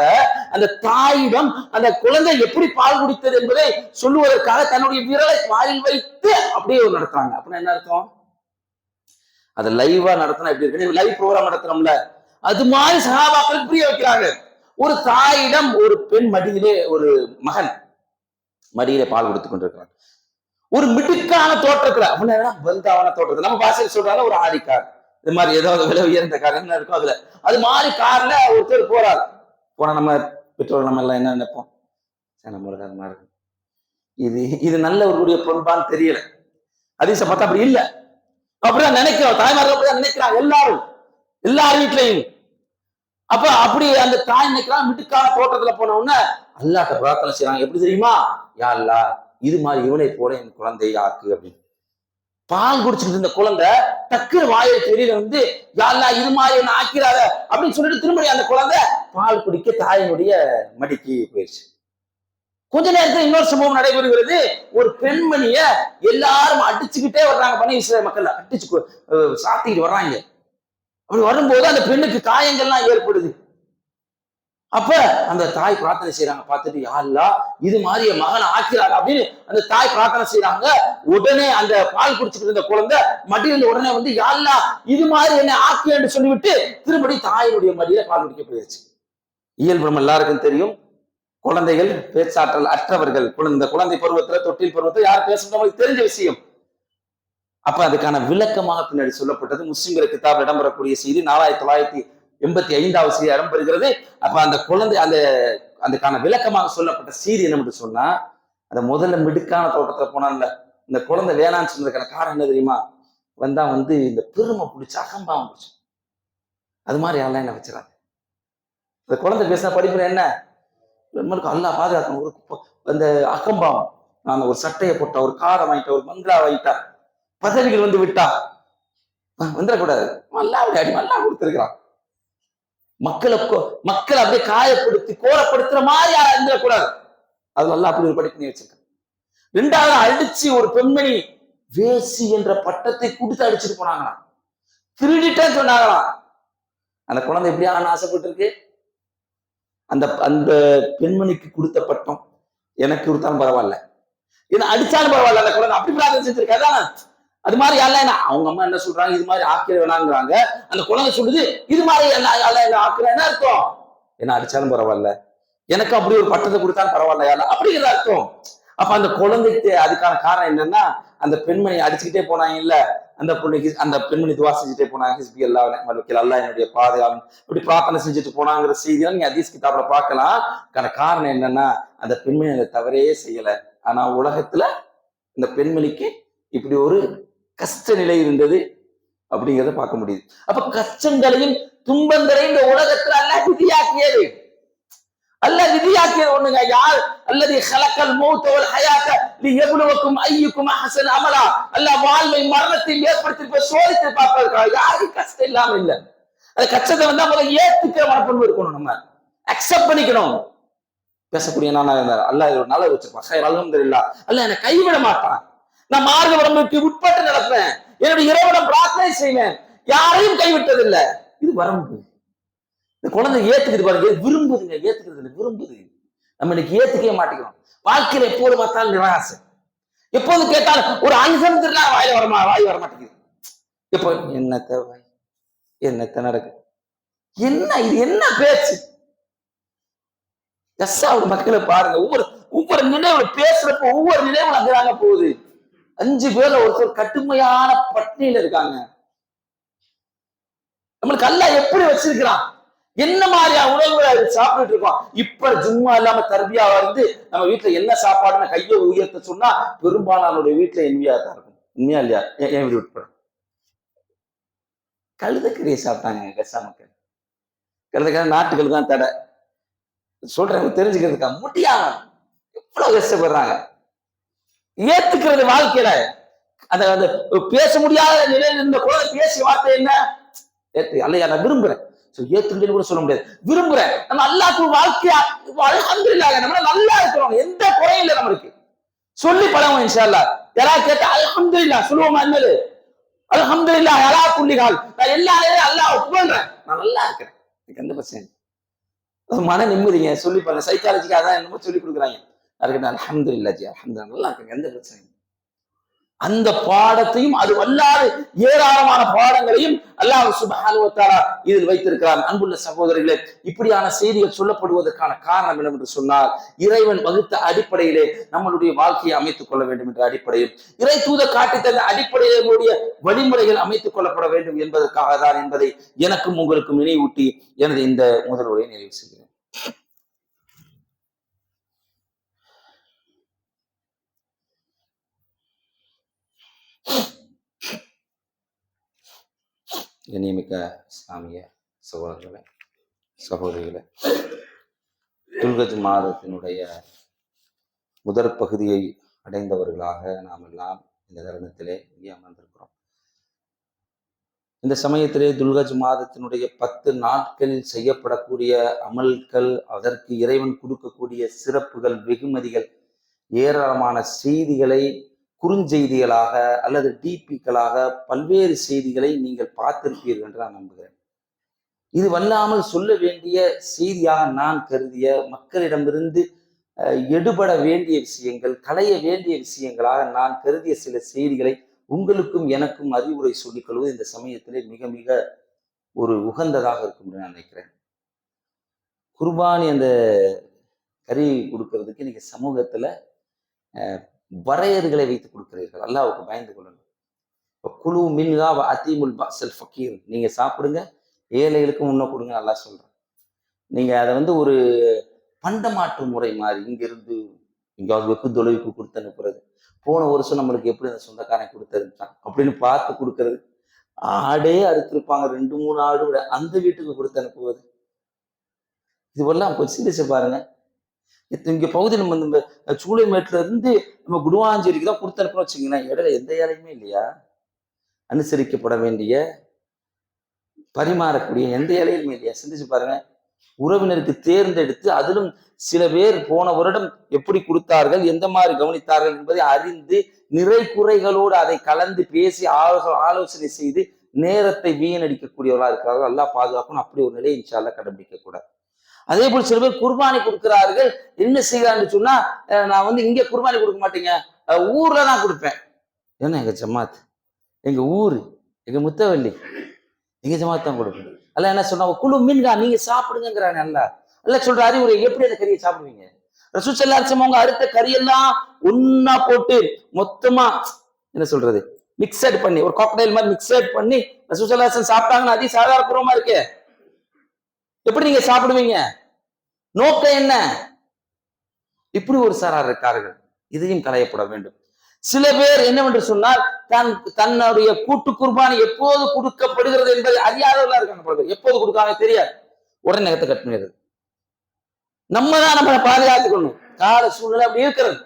அந்த தாயிடம் அந்த குழந்தை எப்படி பால் குடித்தது என்பதை சொல்லுவதற்காக தன்னுடைய விரலை வாயில் வைத்து அப்படியே நடத்துறாங்க. அப்படின்னா என்ன அர்த்தம்? அதை லைவா நடத்தினா எப்படி இருக்கு? லைவ் ப்ரோக்ராம் நடத்துறோம்ல, அது மாதிரி சஹாபாக்களுக்கு புரிய வைக்கிறாங்க. ஒரு தாயிடம் ஒரு பெண் மடியிலே, ஒரு மகன் மடியிலே பால் கொடுத்துக் கொண்டிருக்கிறார். ஒரு மிடுக்கான தோற்றத்துல, அப்படின்னா பந்தாவான தோற்றத்துல, நம்ம பாசையில் சொல்றாங்க ஒரு ஆடி கார், இது மாதிரி ஏதாவது விலை உயர்ந்த கார் என்ன இருக்கும் அதுல, அது மாதிரி கார்ல ஒருத்தர் போறாரு. போனா நம்ம பெற்றோர் நம்ம எல்லாம் என்ன நினைப்போம், நம்மளுக்கு அது மாதிரி இது நல்லவர்களுடைய பண்பான்னு தெரியல. ஹதீஸை பார்த்தா அப்படி இல்லை, அப்படிதான் நினைக்கிறோம். தாய்மார்கள் அப்படிதான் நினைக்கிறாங்க எல்லார் வீட்லயும். அப்ப அப்படி அந்த தாய் நினைக்கிறான். மிடுக்கான தோட்டத்துல போன உடனே அல்லாஹ்ட்ட பிரார்த்தனை செய்யறாங்க. எப்படி தெரியுமா? யா அல்லாஹ், இது மாதிரி இவனை போல என் குழந்தையை ஆக்கு அப்படின்னு. பால் குடிச்சிட்டு இருந்த குழந்தை டக்குனு வாயை வெளியில வந்து, யா அல்லாஹ் இது மாதிரி என்ன ஆக்கிறாத அப்படின்னு சொல்லிட்டு திரும்ப அந்த குழந்தை பால் குடிக்க தாயினுடைய மடிக்கு போயிடுச்சு. கொஞ்ச நேரத்தில் இன்னொரு சம்பவம் நடைபெறுகிறது. ஒரு பெண்மணிய எல்லாரும் அடிச்சுக்கிட்டே வர்றாங்க. பனி இஸ்ரவேல் மக்கள் அடிச்சு சாத்திக்கிட்டு வர்றாங்க. அப்படி வரும்போது அந்த பெண்ணுக்கு காயங்கள்லாம் ஏற்படுது. அப்ப அந்த தாய் பிரார்த்தனை செய்யறாங்க. பார்த்துட்டு, யா அல்லாஹ் இது மாதிரி என் மகன் ஆக்கிறாங்க அப்படின்னு அந்த தாய் பிரார்த்தனை செய்யறாங்க. உடனே அந்த பால் குடிச்சுட்டு இருந்த குழந்தை மடியில உடனே வந்து, யா அல்லாஹ் இது மாதிரி என்ன ஆக்கு என்று சொல்லிவிட்டு திரும்படி தாயினுடைய மடியில பால் குடிக்க போயிடுச்சு. இயல்பு நம்ம எல்லாருக்கும் தெரியும், குழந்தைகள் பேச்சாற்றல் அற்றவர்கள். இந்த குழந்தை பருவத்துல, தொட்டில் பருவத்துல யார் பேசணும் நம்மளுக்கு தெரிஞ்ச விஷயம். அப்ப அதுக்கான விளக்கமாக பின்னாடி சொல்லப்பட்டது. முஸ்லிம்கள் கிதாபில் இடம்பெறக்கூடிய செய்தி 4985வது செய்தி இடம்பெறுகிறது. அப்ப அந்த குழந்தை அதுக்கான விளக்கமாக சொல்லப்பட்ட செய்தி என்ன சொன்னா, அந்த முதல்ல மிடுக்கான தோட்டத்துல போனான்ல, இந்த குழந்தை வேணான்னு சொன்னதுக்கான காரணம் என்ன தெரியுமா? வந்தா இந்த பெருமை பிடிச்ச அகம்பாவம் பிடிச்சு, அது மாதிரி யாரெல்லாம் என்ன வச்சுறாங்க. இந்த குழந்தை பேசின படிப்புல என்ன, நம்மளுக்கு அல்லாஹ் பாதுகாக்கணும். அந்த அகம்பாவம், நான் ஒரு சட்டையை போட்டா, ஒரு காரை வாங்கிட்டா, ஒரு பங்களா வாங்கிட்டா, பதவிகள் வந்து விட்டா வந்துடக்கூடாது. அல்லாஹ் கொடுத்திருக்கிறான். மக்களை அப்படியே காயப்படுத்தி கோரப்படுத்துற மாதிரி யாரா இருந்துடக்கூடாது. அது அல்லாஹ் அப்படி ஒரு படிப்பினை வச்சிருக்கான். 2வது, அடிச்சு ஒரு பெண்மணி வேசி என்ற பட்டத்தை கொடுத்து அடிச்சுட்டு போனாங்களாம். திருடிட்டேன்னு சொன்னாங்களாம். அந்த குழந்தை எப்படியா ஆசைப்பட்டு இருக்கு. அந்த பெண்மணிக்கு கொடுத்த பட்டம் எனக்கு கொடுத்தாலும் பரவாயில்ல, என்ன அடிச்சாலும் பரவாயில்ல, அந்த குழந்தை அப்படி பிரார்த்தனை செஞ்சிருக்காதான். அது மாதிரி யாரெல்லாம் என்ன, அவங்க அம்மா என்ன சொல்றாங்க, இது மாதிரி ஆக்கிர வேணாங்கிறாங்க. அந்த குழந்தை சொல்லுது, இது மாதிரி என்ன ஆக்குற, என்ன அர்த்தம், என்ன அடிச்சாலும் பரவாயில்ல, எனக்கு அப்படி ஒரு பட்டத்தை கொடுத்தாலும் பரவாயில்ல யாரா அப்படிங்கிற அர்த்தம். அப்ப அந்த குழந்தைக்கு அதுக்கான காரணம் என்னன்னா, அந்த பெண்மணி அடிச்சுக்கிட்டே போனாங்க இல்ல, அந்த பெண்மணி துவா செஞ்சுட்டே போனாங்க. ஹிஸ்பி அல்லாஹ் வ நிஅமல் வக்கீல், அல்லாஹ் என்னுடைய பாதுகாவலன், இப்படி பிரார்த்தனை செஞ்சுட்டு போனாங்கிற செய்தியெல்லாம் நீங்க ஹதீஸ் கிதாப்ல பார்க்கலாம். காரணம் என்னன்னா, அந்த பெண்மணி அந்த தவறே செய்யல. ஆனா உலகத்துல இந்த பெண்மணிக்கு இப்படி ஒரு கஷ்ட நிலை இருந்தது அப்படிங்கிறத பார்க்க முடியுது. அப்ப கஷ்டங்களையும் துன்பங்களையும் இந்த உலகத்துல அல்லாஹ் விதியாக்கியது. அல்லாஹ் விதியாக்கியது ஒண்ணுங்க. யார் அல்லது ஹலக்கல் மௌத வல் ஹயாத லியப்லுவக்கும் அய்யுக்கும் அஹ்சனு அமலா. அல்லாஹ் வாழ்வை மரணத்தை ஏற்படுத்தி சோதித்து பார்ப்பதற்காக. யாருக்கு கஷ்டம் இல்லாம இல்ல. அந்த கஷ்டத்தை வந்தா முதல்ல ஏத்துக்கிற மனப்பண்பு இருக்கணும். நம்ம அக்செப்ட் பண்ணிக்கணும். பேசக்கூடிய நானா இருந்தார், அல்லாஹ் ஒரு நல்ல வச்சிருப்பான். ஹைர் அல்ஹம்துலில்லாஹ், அல்லாஹ் என்னை கைவிட மாட்டான். நான் மார்க்க வரம்புக்கு உட்பட்டு நடப்பேன், என்னுடைய இறைவனை பிரார்த்தனை செய்வேன், யாரையும் கைவிட்டது இல்லை. இது வரம்பு. இந்த குழந்தை ஏத்துக்குது பாருங்க, விரும்புதுங்க, ஏத்துக்கிறது இல்லை, விரும்புது. நம்ம இன்னைக்கு ஏத்துக்கவே மாட்டேங்கிறோம். வாழ்க்கையில எப்போது பார்த்தாலும் நிராசை, எப்போது கேட்டாலும் ஒரு அன்சம் வாய் வர மாட்டேங்குது. இப்ப என்னத்த என்னத்த நடக்கு, என்ன இது, என்ன பேச்சு? கசாவோட மக்களை பாருங்க, ஒவ்வொரு ஒவ்வொரு நினைவுல பேசுறப்ப ஒவ்வொரு நினைவுல அங்கதாங்க போகுது. 5 பேர்ல ஒருத்தர் கடுமையான பட்டினியில இருக்காங்க. நம்மளுக்கு அல்லாஹ் எப்படி வச்சிருக்கிறான், என்ன மாதிரியா உணவுகளை சாப்பிட்டு இருக்கோம். இப்ப ஜும்மா இல்லாம தர்பியா வந்து நம்ம வீட்டுல என்ன சாப்பாடுன்னு கையை உயர்த்த சொன்னா பெரும்பாலானுடைய வீட்டுல என்வியா தான் இருக்கும். உண்மையா இல்லையா? என் வீடு உட்பட கழுதக்கறியை சாப்பிட்டாங்க கசா மக்கள். கழுதக்கறி நாட்டுகள் தான் தடை சொல்றேன் தெரிஞ்சுக்கிறதுக்கா முடியாம எவ்வளவு கஷ்டப்படுறாங்க. ஏத்துக்கிறது வாழ்க்கையில அந்த பேச முடியாத நிலையில் இருந்த குழந்தை பேசிய வார்த்தை என்ன? அல்லையா நான் விரும்புறேன், ஏத்துக்கிட்டு கூட சொல்ல முடியாது, விரும்புறேன். நம்ம அல்லாஹ்வுக்கு வாழ்க்கையா அல்ஹம்துலில்லாஹ் நம்ம நல்லா இருக்கிறோம், எந்த குறையும் இல்லை நம்மளுக்கு. சொல்லி பழகும் இன்ஷா அல்லாஹ். யாராவது கேட்டா அல்ஹம்துலில்லாஹ் சொல்லுவோமா? என்னது அல்ஹம்துலில்லாஹ் அலா குல்லி ஹால், நான் எல்லா நேரம் அல்லாஹ் புகழ்றேன், நான் நல்லா இருக்கிறேன், எனக்கு எந்த பிரச்சனை. மன நிம்மதிங்க. சொல்லி பாருங்க, சைக்காலஜிக்கு அதான் என்னமோ சொல்லி கொடுக்குறாங்க. அதுக்கு அல்ஹம்துலில்லாஹ் ஜி, அல்ஹம்துலில்லாஹ் நல்லா இருக்கு, எந்த பிரச்சனையும். அந்த பாடத்தையும் அது வல்லாது ஏராளமான பாடங்களையும் அல்லாஹ் சுப்ஹானஹு வ தஆலா இதில் வைத்திருக்கிறார். அன்புள்ள சகோதரர்களே, இப்படியான செய்திகள் சொல்லப்படுவதற்கான காரணம் என்னவென்று சொன்னால், இறைவன் வகுத்த அடிப்படையிலே நம்மளுடைய வாழ்க்கையை அமைத்துக் கொள்ள வேண்டும் என்ற அடிப்படையில், இறை தூதர் காட்டி தந்த அடிப்படையிலுடைய வழிமுறைகள் அமைத்துக் கொள்ளப்பட வேண்டும் என்பதற்காக தான் என்பதை எனக்கும் உங்களுக்கும் நினைவூட்டி எனது இந்த முதல் உரையை நிறைவு செய்கிறேன். கண்ணியமிக்க இஸ்லாமிய சகோதரர்களே, சகோதரிகளே, துல்கஜ் மாதத்தினுடைய முதற் பகுதியை அடைந்தவர்களாக நாம் எல்லாம் இந்த தருணத்திலே இங்கே அமர்ந்திருக்கிறோம். இந்த சமயத்திலே துல்கஜ் மாதத்தினுடைய 10 நாட்களில் செய்யப்படக்கூடிய அமல்கள், அதற்கு இறைவன் கொடுக்கக்கூடிய சிறப்புகள், வெகுமதிகள், ஏராளமான செய்திகளை குறுஞ்செய்திகளாக அல்லது டிபிக்களாக பல்வேறு செய்திகளை நீங்கள் பார்த்திருப்பீர்கள் என்று நான் நம்புகிறேன். இது வல்லாமல் சொல்ல வேண்டிய செய்தியாக நான் கருதிய, மக்களிடமிருந்து எடுபட வேண்டிய விஷயங்கள், களைய வேண்டிய விஷயங்களாக நான் கருதிய சில செய்திகளை உங்களுக்கும் எனக்கும் அறிவுரை சொல்லிக் கொள்வது இந்த சமயத்திலே மிக மிக ஒரு உகந்ததாக இருக்கும் என்று நான் நினைக்கிறேன். குர்பானி அந்த கறி கொடுக்கறதுக்கு நீங்க சமூகத்துல வரையறுகளை வைத்து கொடுக்கிறீர்கள். அல்லாஹ்வுக்கு பயந்து கொள்ளணும். குழு மின்ஹா வ அதீமுல் பஅஸல் ஃபகீர், நீங்க சாப்பிடுங்க, ஏழைகளுக்கு முன்ன கொடுங்க அல்லாஹ் சொல்றேன். நீங்க அதை வந்து ஒரு பண்டமாற்று முறை மாதிரி இங்கிருந்து எங்கேயாவது வெகு தொலைவுக்கு கொடுத்து அனுப்புறது, போன வருஷம் நம்மளுக்கு எப்படி அந்த சொந்தக்காரன் கொடுத்துருந்தான் அப்படின்னு பார்த்து கொடுக்கறது, ஆடே அறுத்திருப்பாங்க 2-3 ஆடு விட, அந்த வீட்டுக்கு கொடுத்து அனுப்புவது, இதுவெல்லாம் கொஞ்சம் சிந்திச்சு பாருங்க. இங்க பகுதியில் நம்ம இந்த சூளைமேட்டுல இருந்து நம்ம குடுவாஞ்சேரிக்கு தான் கொடுத்து அனுப்பணும் வச்சுக்கீங்கன்னா, இடையில எந்த ஏழையுமே இல்லையா? அனுசரிக்கப்பட வேண்டிய, பரிமாறக்கூடிய எந்த ஏழையுமே இல்லையா? சிந்திச்சு பாருங்க. உறவினருக்கு தேர்ந்தெடுத்து, அதிலும் சில பேர் போன வருடம் எப்படி கொடுத்தார்கள், எந்த மாதிரி கவனித்தார்கள் என்பதை அறிந்து, நிறை குறைகளோடு அதை கலந்து பேசி ஆலோசனை செய்து நேரத்தை வீணடிக்கக்கூடியவர்களா இருக்கிறார்கள். அல்லாஹ் பாதுகாக்கணும். அப்படி ஒரு நிலையை இன்ஷா அல்லாஹ் கடைபிடிக்க கூடாது. அதே போல் சில பேர் குர்பானி கொடுக்கிறார்கள். என்ன செய்யறான்னு சொன்னா, நான் வந்து இங்க குர்பானி கொடுக்க மாட்டேங்க, ஊர்ல தான் கொடுப்பேன். ஏன்னா எங்க ஜமாத், எங்க ஊரு, எங்க முத்தவள்ளி, எங்க ஜமாத் தான் கொடுப்பேன். அல்ல என்ன சொன்னா, குழு மீன்கா நீங்க சாப்பிடுங்கிறாங்க. அல்ல சொல்ற அறிவுரை, எப்படி அந்த கறியை சாப்பிடுவீங்க? ரசூல் ஸல்லல்லாஹு அலைஹி வஸல்லம் அவங்க அறுத்த கறியெல்லாம் ஒன்னா போட்டு மொத்தமா என்ன சொல்றது மிக்சட் பண்ணி, ஒரு காக்டெயில் மாதிரி மிக்சட் பண்ணி ரசூல் ஸல்லல்லாஹு அலைஹி வஸல்லம் சாப்பிட்டாங்கன்னு அதி சாதாரணமா இருக்கு. எப்படி நீங்க சாப்பிடுவீங்க? நோக்கம் என்ன? இப்படி ஒரு சாரார் இருக்கார்கள். இதையும் களையப்பட வேண்டும். சில பேர் என்னவென்று சொன்னால், தன்னுடைய கூட்டு குர்பானி எப்போது கொடுக்கப்படுகிறது என்பதை அறியாதவர்களா இருக்காங்க. எப்போது கொடுக்காம தெரியாது, உடனே நகத்தை கட் பண்ணிடுறது. நம்ம தான் நம்ம பாதுகாத்துக்கணும். கால சூழ்நிலை அப்படி இருக்கிறது.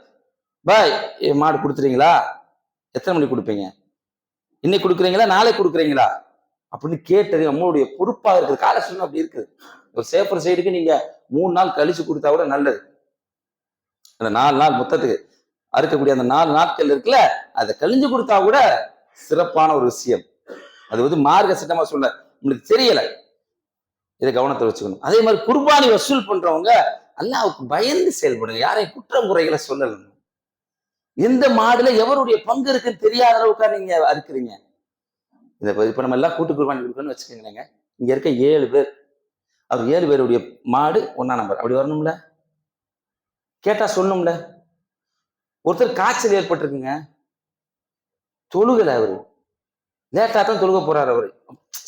பாய் மாடு கொடுத்துறீங்களா? எத்தனை மணிக்கு கொடுப்பீங்க? இன்னைக்கு கொடுக்குறீங்களா, நாளை கொடுக்குறீங்களா அப்படின்னு கேட்டது நம்மளுடைய பொறுப்பாக இருக்குது. கால சூழ்நிலை அப்படி இருக்குது. ஒரு சேஃபர் சைடுக்கு நீங்க 3 நாள் கழிச்சு கொடுத்தா கூட நல்லது. அந்த 4 நாள் மொத்தத்துக்கு அறுக்கக்கூடிய அந்த 4 நாட்கள் இருக்குல்ல, அதை கழிஞ்சு கொடுத்தா கூட சிறப்பான ஒரு விஷயம். அது வந்து மார்க்க சட்டமா சொல்ல உங்களுக்கு தெரியல, இதை கவனத்தை வச்சுக்கணும். அதே மாதிரி குர்பானி வசூல் பண்றவங்க அல்லாஹ்வுக்கு பயந்து செயல்படுங்க. யாரையும் குற்றம் குறைகளை சொல்லணும். எந்த மாடுல எவருடைய பங்கு இருக்குன்னு தெரியாத அளவுக்கா நீங்க அறுக்கிறீங்க? இப்ப நம்ம எல்லாம் கூட்டு குர்பானி கொடுக்கணும்னு வச்சுக்கோங்களேங்க. இங்க இருக்க 7 பேர், அவர் 7 பேருடைய மாடு 1ஆம் நம்பர் அப்படி வரணும்ல, கேட்டா சொல்லணும்ல. ஒருத்தர் காய்ச்சல் ஏற்பட்டிருக்குங்க, தொழுகல அவரு, லேட்டா தான் தொழுக போறாரு, அவரு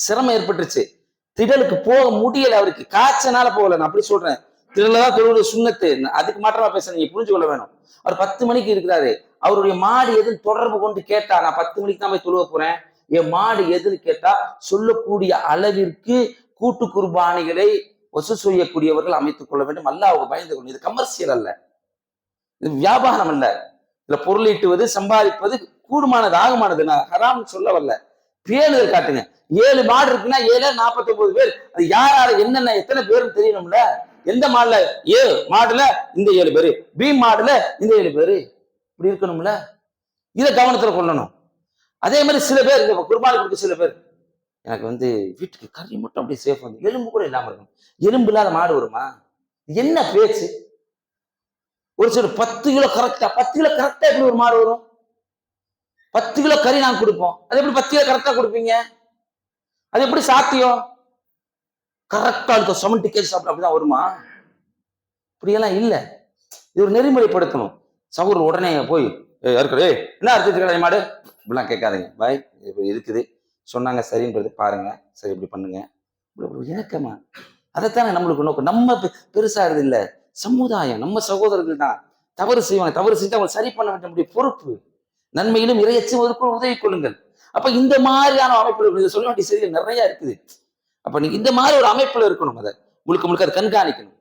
சிரமம் ஏற்பட்டுருச்சு, திடலுக்கு போக முடியல, அவருக்கு காய்ச்சனால போகல. நான் அப்படி சொல்றேன், திடலதான் தொழுவது சுண்ணத்து, அதுக்கு மாற்றமா பேச நீங்க புரிஞ்சு கொள்ள வேணும். அவர் 10 மணிக்கு இருக்கிறாரு, அவருடைய மாடு எதுன்னு தொடர்பு கொண்டு கேட்டா, நான் 10 மணிக்கு தான் போய் தொழுவ போறேன், என் மாடு எதுன்னு கேட்டா சொல்லக்கூடிய அளவிற்கு கூட்டு குர்பானிகளை வசூல் செய்யக்கூடியவர்கள் அமைத்துக் கொள்ள வேண்டும். அல்லாஹ்வுக்கு பயந்து கொள்ளும். இது கமர்சியல் அல்ல, இது வியாபாரம் அல்ல. இதுல பொருள் ஈட்டுவது சம்பாதிப்பது கூடுமானது ஆகுமானது, நான் ஹராம் சொல்ல வரல, பேணுதல் காட்டுங்க. 7 மாடு இருக்குன்னா 7 49 பேர், அது யாரால என்னென்ன எத்தனை பேருன்னு தெரியணும்ல. எந்த மாடுல ஏ மாடுல இந்த 7 பேரு, பி மாடுல இந்த 7 பேரு, இப்படி இருக்கணும்ல. இதை கவனத்துல கொள்ளணும். அதே மாதிரி சில பேர் இந்த குர்பானி கொடுக்க, சில பேர் எனக்கு வீட்டுக்கு கறி மட்டும் அப்படியே சேஃப் வந்து எலும்பு கூட இல்லாம இருக்கும். எலும்பு இல்லாத மாடு வருமா? என்ன பேச்சு? ஒரு சில 10 கிலோ கரெக்டா, 10 கிலோ கரெக்டா எப்படி ஒரு மாடு வரும்? 10 கிலோ கறி நாங்க கொடுப்போம், அது எப்படி 10 கிலோ கரெக்டா கொடுப்பீங்க? அது எப்படி சாத்தியம்? கரெக்டா இருக்க 70 கேஜி சாப்பிட அப்படிதான் வருமா? இப்படியெல்லாம் இல்ல. இது ஒரு நெறிமுறைப்படுத்தணும். சகோதரர் உடனே போய் இருக்கிறே என்ன அர்த்தத்துக்கு மாடு இப்படிலாம் கேட்காதீங்க, பாய் இருக்குது சொன்னாங்க சரின்றது பாருங்க, சரி இப்படி பண்ணுங்க, இணக்கமா. அதைத்தானே நம்மளுக்கு நோக்கம். நம்ம பெருசாகிறது இல்ல, சமுதாயம் நம்ம சகோதரர்கள் தான் தவறு செய்வாங்க, தவறு செஞ்சு அவங்க சரி பண்ண வேண்டிய பொறுப்பு. நன்மையிலும் இறையச்சும் உதவி கொள்ளுங்கள். அப்ப இந்த மாதிரியான அமைப்புல சொல்ல வேண்டிய செய்திகள் நிறைய இருக்குது. அப்ப நீங்க இந்த மாதிரி ஒரு அமைப்புல இருக்கணும், அதை முழுக்க முழுக்க அதை கண்காணிக்கணும்.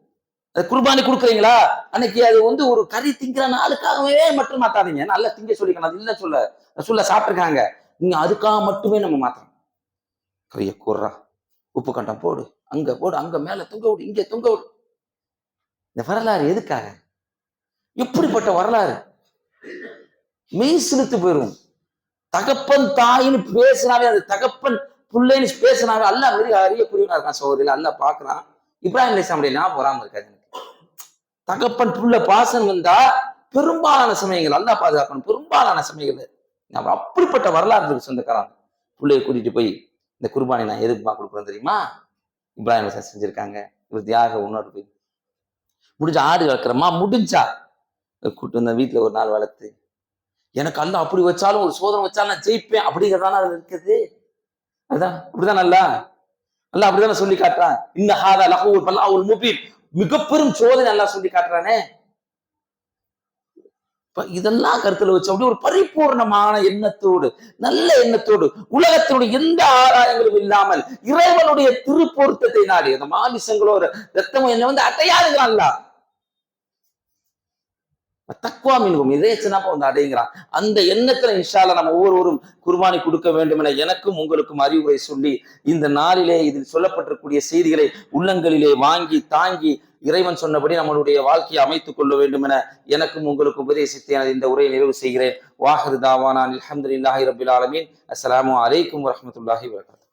அதை குர்பானி கொடுக்குறீங்களா, அன்னைக்கு அது ஒரு கறி திங்கிற நாளுக்காகவே மட்டும் மாத்தாதீங்க. நல்லா திங்க சொல்லிக்கணும், அது இல்ல சொல்ல சாப்பிட்டுருக்காங்க, நீங்க அதுக்காக மட்டுமே நம்ம மாத்தணும். கறிய கூடுறா, உப்பு கண்டம் போடு, அங்க போடு, அங்க மேல தொங்க விடு, இங்க தொங்க விடு. இந்த வரலாறு எதுக்காக? எப்படிப்பட்ட வரலாறு? மெய் சிலுத்து போயிரும். தகப்பன் தாயின்னு பேசினாவே, அது தகப்பன் பிள்ளைன்னு பேசினாவே அல்லாஹ் மாரி அறியக்கூடியவனா இருக்கான் சகோதரில. அல்லாஹ் பாக்குறான். இப்ராஹிம் அலைஹிஸ்ஸலாமுடைய ஞாபகம் வராம இருக்காது. தகப்பன் புள்ள பாசம் வந்தா பெரும்பாலான சமயங்கள் அல்லாஹ் பாதுகாக்கணும். பெரும்பாலான சமயங்கள் அப்படிப்பட்ட வரலாறு சொந்தக்காரன் பிள்ளைய கூட்டிட்டு போய் இந்த குர்பானி நான் எதுக்குமா கொடுக்குறேன் தெரியுமா? இப்ராஹிம் அலைஹிஸ்ஸலாம் செஞ்சிருக்காங்க. இவர் தியாக உணர்வு. முடிஞ்ச ஆடு வளர்க்குறமா, முடிஞ்சா கூட்டு வந்த வீட்டுல ஒரு நாள் வளர்த்து, எனக்கு அல்லாஹ் அப்படி வச்சாலும் ஒரு சோதனை வச்சாலும் நான் ஜெயிப்பேன் அப்படிங்கிறதான அதுல இருக்குது. அதுதான் அப்படிதான் அல்லாஹ் அப்படிதானே சொல்லி காட்டுறான். இந்த ஹாதா லஹூல் பல்லாஹுல் முபீன், மிக பெரும் சோதனை அல்லாஹ் சொல்லி காட்டுறானே. இதெல்லாம் கருத்துல வச்சு அப்படி ஒரு பரிபூர்ணமான எண்ணத்தோடு, நல்ல எண்ணத்தோடு, உலகத்தினுடைய எந்த ஆதாயங்களும் இல்லாமல் இறைவனுடைய திருப்பொருத்தத்தை நாடி, அந்த மாமிசங்களோட ரத்தமும் என்ன அட்டையாதுங்கிறான் அல்லாஹ். தக்வா மின்ஹும், இறையச்சனா அடைங்கிறான். அந்த எண்ணத்துல இன்ஷா அல்லாஹ் நம்ம ஒவ்வொருவரும் குர்பானி கொடுக்க வேண்டும் என எனக்கும் உங்களுக்கும் அறிவுரை சொல்லி, இந்த நாளிலே இதில் சொல்லப்பட்டிருக்கூடிய செய்திகளை உள்ளங்களிலே வாங்கி தாங்கி இறைவன் சொன்னபடி நம்மளுடைய வாழ்க்கையை அமைத்துக் கொள்ள வேண்டும் என எனக்கும் உங்களுக்கும் உபதேசித்து இந்த உரையை நிறைவு செய்கிறேன். வாஹிரு தாவானா அல்ஹம்துலில்லாஹி ரப்பில் ஆலமீன். அஸ்ஸலாமு அலைக்கும் வரஹ்மத்துல்லாஹி வபரகாத்துஹு.